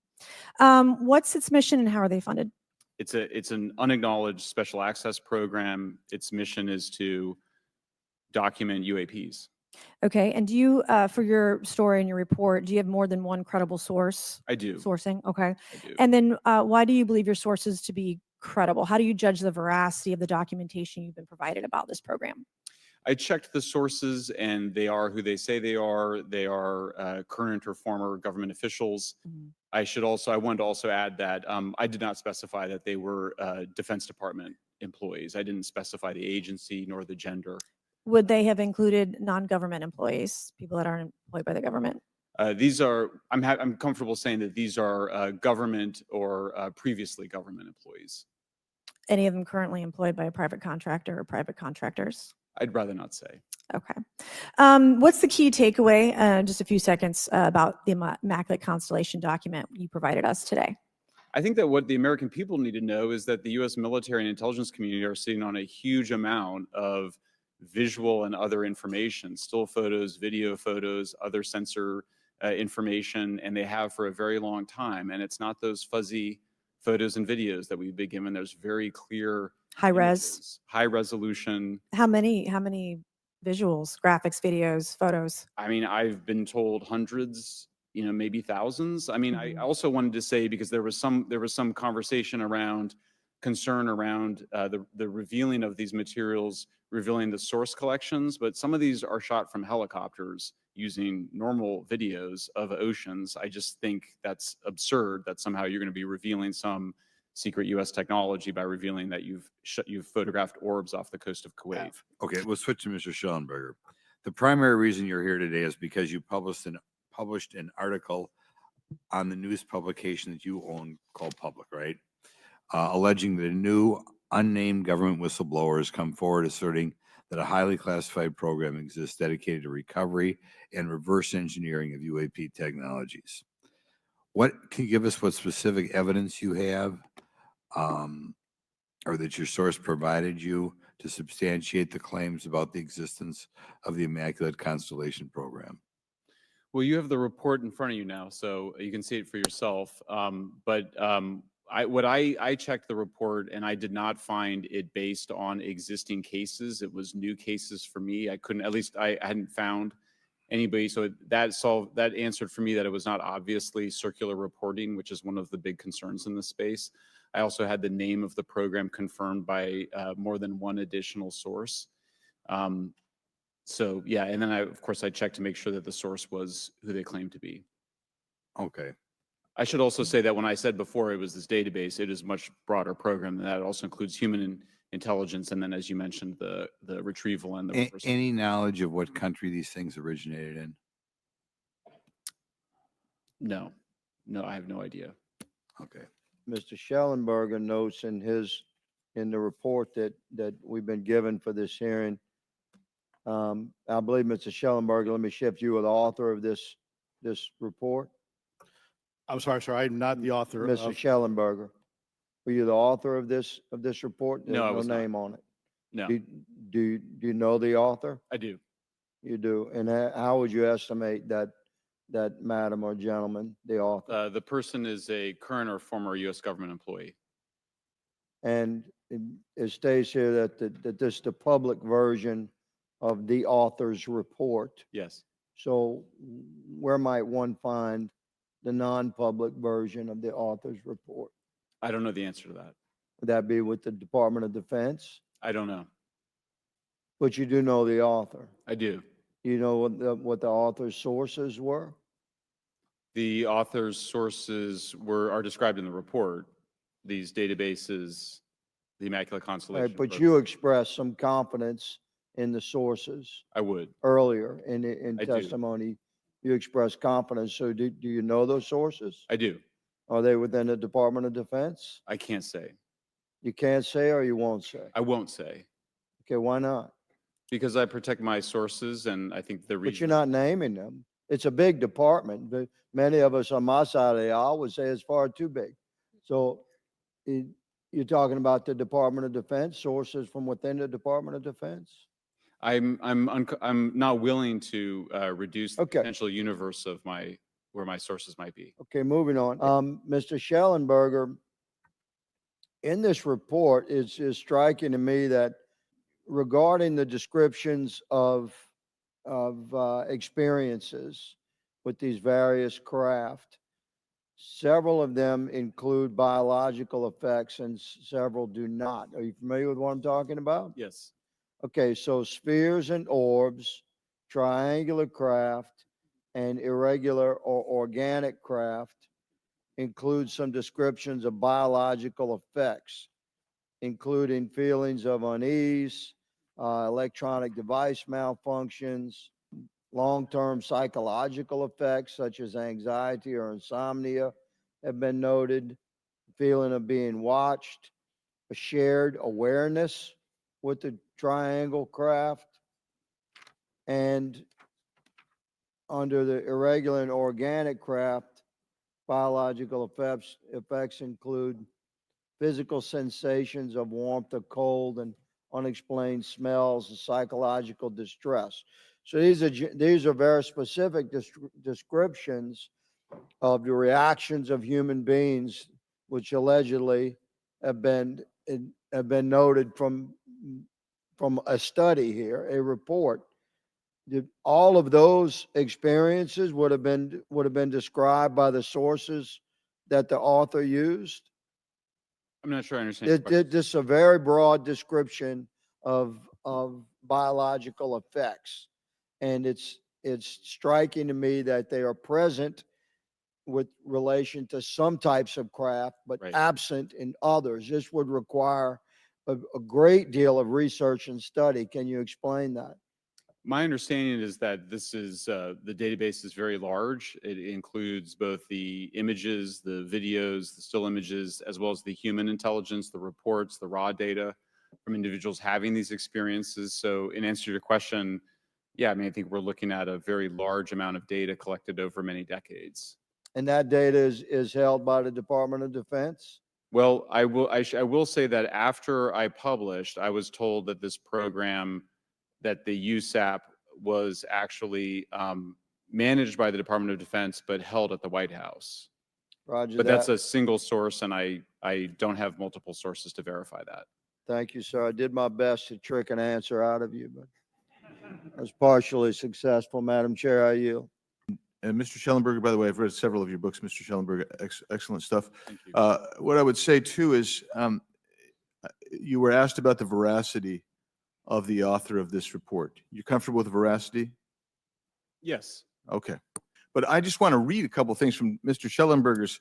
What's its mission and how are they funded? It's an unacknowledged special access program. Its mission is to document UAPs. Okay, and do you, for your story and your report, do you have more than one credible source? I do. Sourcing, okay. I do. And then why do you believe your sources to be credible? How do you judge the veracity of the documentation you've been provided about this program? I checked the sources, and they are who they say they are. They are current or former government officials. I wanted to also add that I did not specify that they were Defense Department employees. I didn't specify the agency nor the gender. Would they have included non-government employees, people that aren't employed by the government? These are, I'm comfortable saying that these are government or previously government employees. Any of them currently employed by a private contractor or private contractors? I'd rather not say. Okay. What's the key takeaway, just a few seconds, about the Immaculate Constellation document you provided us today? I think that what the American people need to know is that the U.S. military and intelligence community are sitting on a huge amount of visual and other information, still photos, video photos, other sensor information, and they have for a very long time. And it's not those fuzzy photos and videos that we've been given. There's very clear high res, high resolution. How many visuals, graphics, videos, photos? I mean, I've been told hundreds, maybe thousands. I mean, I also wanted to say, because there was some conversation around concern around the revealing of these materials, revealing the source collections, but some of these are shot from helicopters using normal videos of oceans. I just think that's absurd that somehow you're going to be revealing some secret U.S. technology by revealing that you've photographed orbs off the coast of Kuwait. Okay, we'll switch to Mr. Shellenberger. The primary reason you're here today is because you published an article on the news publication that you own called Public, right? Alleging that a new unnamed government whistleblower has come forward asserting that a highly classified program exists dedicated to recovery and reverse engineering of UAP technologies. Can you give us what specific evidence you have or that your source provided you to substantiate the claims about the existence of the Immaculate Constellation program? Well, you have the report in front of you now, so you can see it for yourself. But I checked the report and I did not find it based on existing cases. It was new cases for me. I couldn't, at least I hadn't found anybody. So that answered for me that it was not obviously circular reporting, which is one of the big concerns in this space. I also had the name of the program confirmed by more than one additional source. So yeah, and then of course I checked to make sure that the source was who they claimed to be. Okay. I should also say that when I said before it was this database, it is a much broader program than that. It also includes human intelligence, and then, as you mentioned, the retrieval and the reversal. Any knowledge of what country these things originated in? No, I have no idea. Okay. Mr. Shellenberger notes in the report that we've been given for this hearing. I believe, Mr. Shellenberger, let me shift you, the author of this report. I'm sorry, sir. I'm not the author Mr. of. Schellenberger, were you the author of this report? No, I There's was no not. name on it. No, Do you know the author? I do. You do. And how would you estimate that madam or gentleman, the author? The person is a current or former U.S. government employee. And it states here that this is the public version of the author's report. Yes. So where might one find the non-public version of the author's report? I don't know the answer to that. Would that be with the Department of Defense? I don't know. But you do know the author. I do. You know what the author's sources were? The author's sources are described in the report. These databases, the Immaculate Constellation. Right, but you expressed some confidence in the sources. I would. Earlier in I do. testimony, you expressed confidence. So do you know those sources? I do. Are they within the Department of Defense? I can't say. You can't say or you won't say? I won't say. Okay, why not? Because I protect my sources, and I think the But reason. you're not naming them. It's a big department, but many of us on my side of the aisle would say it's far too big. So you're talking about the Department of Defense, sources from within the Department of Defense? I'm not willing to reduce the potential universe of where my sources might be. Okay, moving on. Mr. Shellenberger, in this report, it's striking to me that regarding the descriptions of experiences with these various craft, several of them include biological effects and several do not. Are you familiar with what I'm talking about? Yes. Okay, so spheres and orbs, triangular craft, and irregular or organic craft include some descriptions of biological effects, including feelings of unease, electronic device malfunctions, long-term psychological effects such as anxiety or insomnia have been noted, feeling of being watched, a shared awareness with the triangle craft, and under the irregular and organic craft, biological effects include physical sensations of warmth or cold and unexplained smells and psychological distress. So these are very specific descriptions of the reactions of human beings, which allegedly have been noted from a study here, a report. All of those experiences would have been described by the sources that the author used. I'm not sure I understand. This is a very broad description of biological effects, and it's striking to me that they are present with relation to some types of craft, but absent in others. This would require a great deal of research and study. Can you explain that? My understanding is that this is the database is very large. It includes both the images, the videos, the still images, as well as the human intelligence, the reports, the raw data from individuals having these experiences. So in answer to your question, yeah, I mean, I think we're looking at a very large amount of data collected over many decades. And that data is held by the Department of Defense? Well, I will say that after I published, I was told that this program, that the USAP was actually managed by the Department of Defense, but held at the White House. Roger But that. that's a single source, and I I don't have multiple sources to verify that. Thank you, sir. I did my best to trick an answer out of you, but I was partially successful. Madam Chair, I yield. And Mr. Shellenberger, by the way, I've read several of your books, Mr. Shellenberger. Excellent stuff. Thank you. What I would say too is you were asked about the veracity of the author of this report. You comfortable with the veracity? Yes. Okay. But I just want to read a couple things from Mr. Shellenberger's,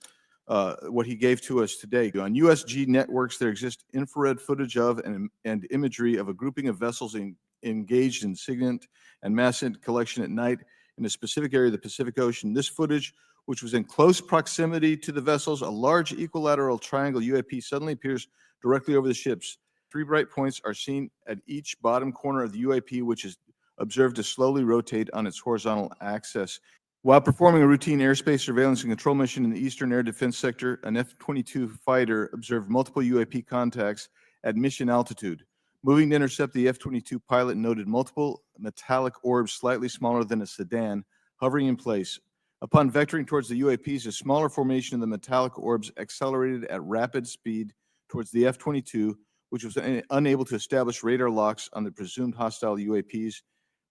what he gave to us today. On USG networks, there exists infrared footage of and imagery of a grouping of vessels engaged in SIGINT and mass collection at night in a specific area of the Pacific Ocean. This footage, which was in close proximity to the vessels, a large equilateral triangle UAP suddenly appears directly over the ships. 3 bright points are seen at each bottom corner of the UAP, which is observed to slowly rotate on its horizontal axis. While performing a routine airspace surveillance and control mission in the Eastern Air Defense Sector, an F-22 fighter observed multiple UAP contacts at mission altitude. Moving to intercept, the F-22 pilot noted multiple metallic orbs slightly smaller than a sedan hovering in place. Upon vectoring towards the UAPs, a smaller formation of the metallic orbs accelerated at rapid speed towards the F-22, which was unable to establish radar locks on the presumed hostile UAPs.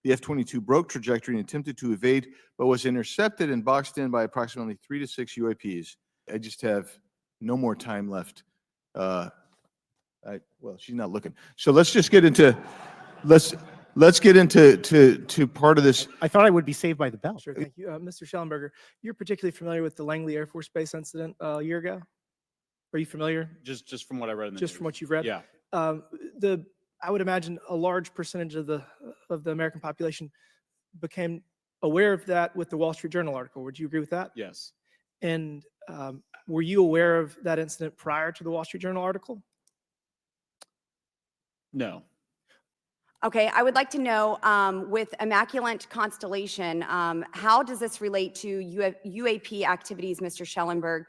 The F-22 broke trajectory and attempted to evade, but was intercepted and boxed in by approximately 3 to 6 UAPs. I just have no more time left. Well, she's not looking. So let's just get into, let's get into part of this. I thought I would be saved by the bell. Sure, thank you. Mr. Shellenberger, you're particularly familiar with the Langley Air Force Base incident a year ago? Are you familiar? Just from what I read in the Just news. from what you've read? Yeah. I would imagine a large percentage of the American population became aware of that with the Wall Street Journal article. Would you agree with that? Yes. And were you aware of that incident prior to the Wall Street Journal article? No. Okay, I would like to know, with Immaculant Constellation, how does this relate to UAP activities, Mr. Schellenberg,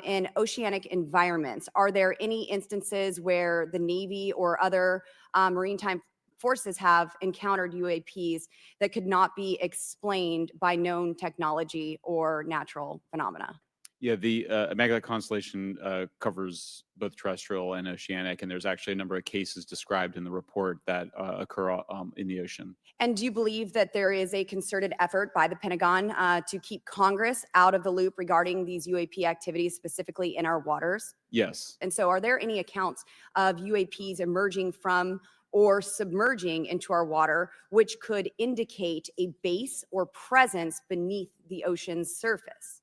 in oceanic environments? Are there any instances where the Navy or other maritime forces have encountered UAPs that could not be explained by known technology or natural phenomena? Yeah, the Immaculate Constellation covers both terrestrial and oceanic, and there's actually a number of cases described in the report that occur in the ocean. And do you believe that there is a concerted effort by the Pentagon to keep Congress out of the loop regarding these UAP activities, specifically in our waters? Yes. And so are there any accounts of UAPs emerging from or submerging into our water, which could indicate a base or presence beneath the ocean's surface?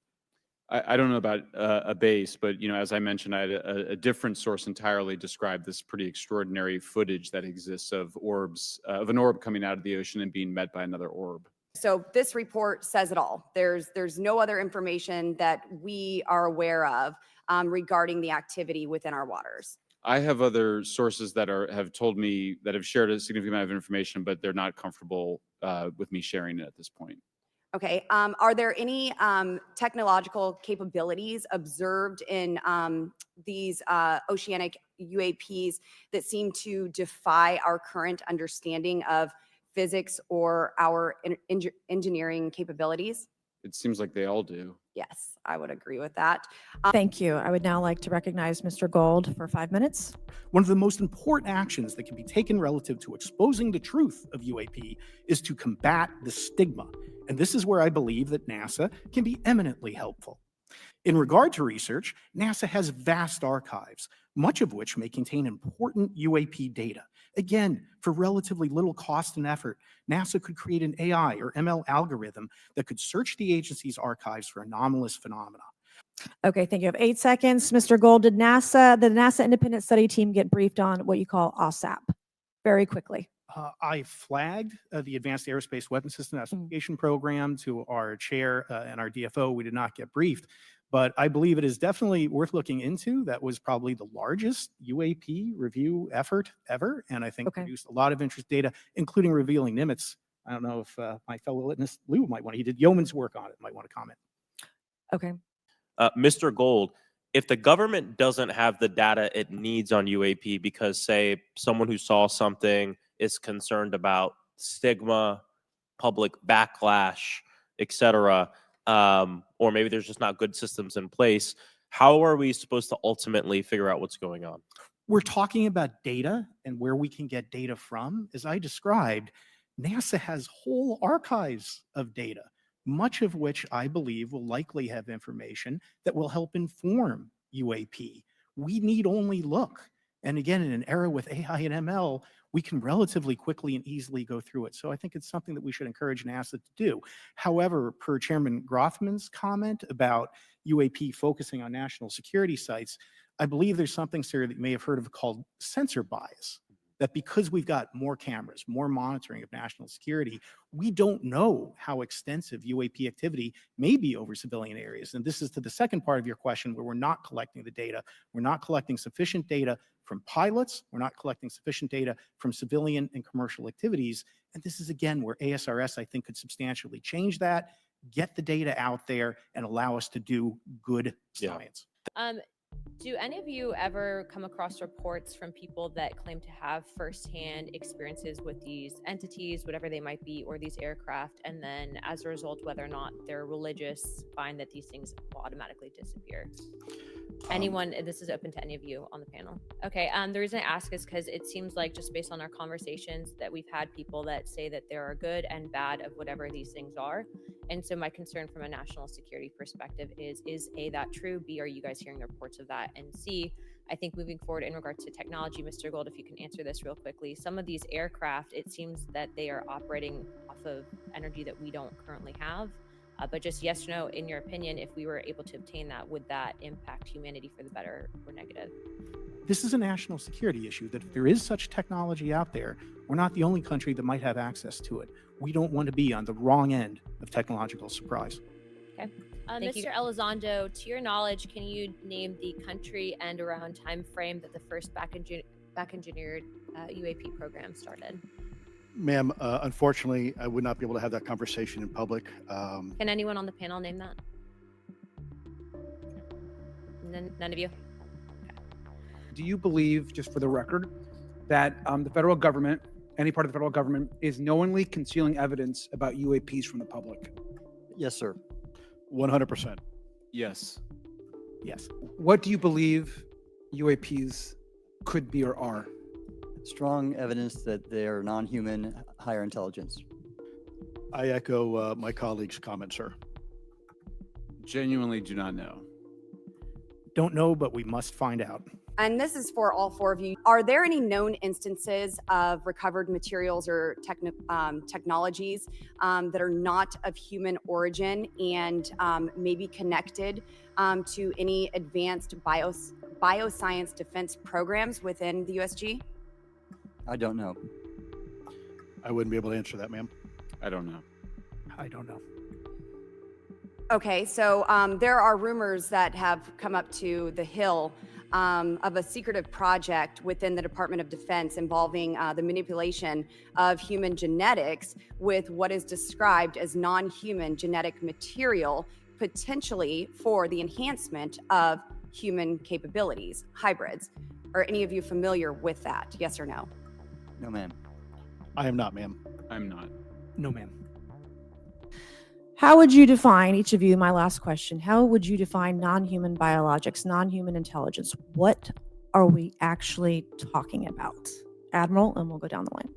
I don't know about a base, but as I mentioned, I had a different source entirely describe this pretty extraordinary footage that exists of orbs, of an orb coming out of the ocean and being met by another orb. So this report says it all. There's no other information that we are aware of regarding the activity within our waters. I have other sources that have told me that have shared a significant amount of information, but they're not comfortable with me sharing it at this point. Okay, are there any technological capabilities observed in these oceanic UAPs that seem to defy our current understanding of physics or our engineering capabilities? It seems like they all do. Yes, I would agree with that. Thank you. I would now like to recognize Mr. Gold for 5 minutes. One of the most important actions that can be taken relative to exposing the truth of UAP is to combat the stigma. And this is where I believe that NASA can be eminently helpful. In regard to research, NASA has vast archives, much of which may contain important UAP data. Again, for relatively little cost and effort, NASA could create an AI or ML algorithm that could search the agency's archives for anomalous phenomena. Okay, thank you. You have 8 seconds. Mr. Gold, did the NASA independent study team get briefed on what you call OSAP? Very quickly. I flagged the Advanced Aerospace Weapons System Investigation Program to our chair and our DFO. We did not get briefed, but I believe it is definitely worth looking into. That was probably the largest UAP review effort ever, and I think produced a lot of interest data, including revealing Nimitz. I don't know if my fellow witness Lou might want to, he did yeoman's work on it, might want to comment. Okay. Mr. Gold, if the government doesn't have the data it needs on UAP because, say, someone who saw something is concerned about stigma, public backlash, etc., or maybe there's just not good systems in place, How are we supposed to ultimately figure out what's going on? We're talking about data and where we can get data from. As I described, NASA has whole archives of data, much of which I believe will likely have information that will help inform UAP. We need only look. And again, in an era with AI and ML, we can relatively quickly and easily go through it. So I think it's something that we should encourage NASA to do. However, per Chairman Grothman's comment about UAP focusing on national security sites, I believe there's something, sir, that you may have heard of called sensor bias. That because we've got more cameras, more monitoring of national security, we don't know how extensive UAP activity may be over civilian areas. And this is to the second part of your question, where we're not collecting the data. We're not collecting sufficient data from pilots. We're not collecting sufficient data from civilian and commercial activities. And this is, again, where ASRS, I think, could substantially change that, get the data out there, and allow us to do good science. Do any of you ever come across reports from people that claim to have firsthand experiences with these entities, whatever they might be, or these aircraft, and then as a result, whether or not they're religious, find that these things will automatically disappear? Anyone, this is open to any of you on the panel. Okay, the reason I ask is because it seems like, just based on our conversations, that we've had people that say that there are good and bad of whatever these things are. And so my concern from a national security perspective is A, that true? B, are you guys hearing reports of that? And C, I think moving forward in regards to technology, Mr. Gold, if you can answer this real quickly, some of these aircraft, it seems that they are operating off of energy that we don't currently have. But just yes or no, in your opinion, if we were able to obtain that, would that impact humanity for the better or negative? This is a national security issue, that if there is such technology out there, we're not the only country that might have access to it. We don't want to be on the wrong end of technological surprise. Okay. Mr. Elizondo, to your knowledge, can you name the country and around time frame that the first back engineered UAP program started? Ma'am, unfortunately, I would not be able to have that conversation in public. Can anyone on the panel name that? None of you? Do you believe, just for the record, that the federal government, any part of the federal government, is knowingly concealing evidence about UAPs from the public? Yes, sir. 100%. Yes. Yes. What do you believe UAPs could be or are? Strong evidence that they are non-human, higher intelligence. I echo my colleague's comment, sir. Genuinely do not know. Don't know, but we must find out. And this is for all four of you. Are there any known instances of recovered materials or technologies that are not of human origin and maybe connected to any advanced bioscience defense programs within the USG? I don't know. I wouldn't be able to answer that, ma'am. I don't know. I don't know. Okay, so there are rumors that have come up to the Hill of a secretive project within the Department of Defense involving the manipulation of human genetics with what is described as non-human genetic material, potentially for the enhancement of human capabilities, hybrids. Are any of you familiar with that? Yes or no? No, ma'am. I am not, ma'am. I'm not. No, ma'am. How would you define, each of you, my last question, how would you define non-human biologics, non-human intelligence? What are we actually talking about? Admiral, and we'll go down the line.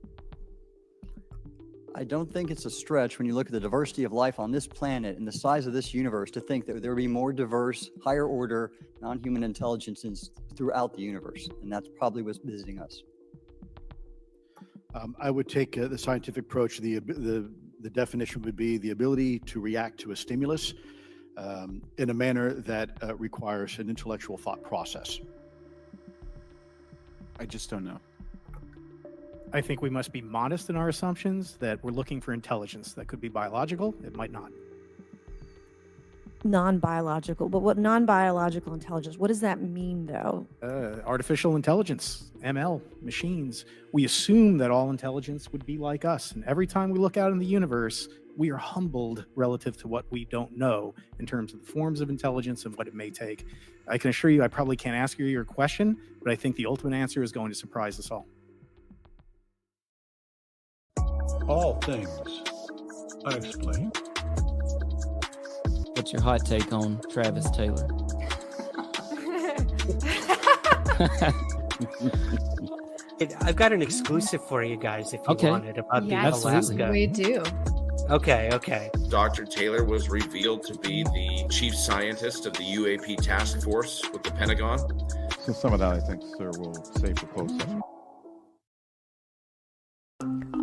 I don't think it's a stretch when you look at the diversity of life on this planet and the size of this universe to think that there would be more diverse, higher order, non-human intelligences throughout the universe. And that's probably what's visiting us. I would take the scientific approach. The definition would be the ability to react to a stimulus in a manner that requires an intellectual thought process. I just don't know. I think we must be modest in our assumptions that we're looking for intelligence. That could be biological, it might not. Non-biological, but what non-biological intelligence, what does that mean though? Artificial intelligence, ML, machines. We assume that all intelligence would be like us. And every time we look out in the universe, we are humbled relative to what we don't know in terms of the forms of intelligence and what it may take. I can assure you, I probably can't ask you your question, but I think the ultimate answer is going to surprise us all. All things unexplained. What's your hot take on Travis Taylor? I've got an exclusive for you guys if you Okay. want it about the Yes, Alaska. we do. Okay. Dr. Taylor was revealed to be the chief scientist of the UAP task force with the Pentagon. So some of that, I think, sir, will save for closed session.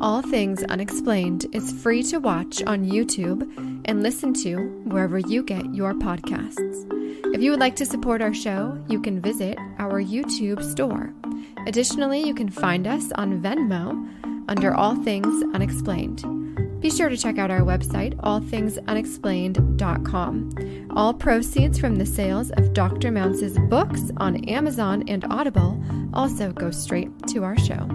All Things Unexplained is free to watch on YouTube and listen to wherever you get your podcasts. If you would like to support our show, you can visit our YouTube store. Additionally, you can find us on Venmo under All Things Unexplained. Be sure to check out our website, allthingsunexplained.com. All proceeds from the sales of Dr. Mounce's books on Amazon and Audible also go straight to our show.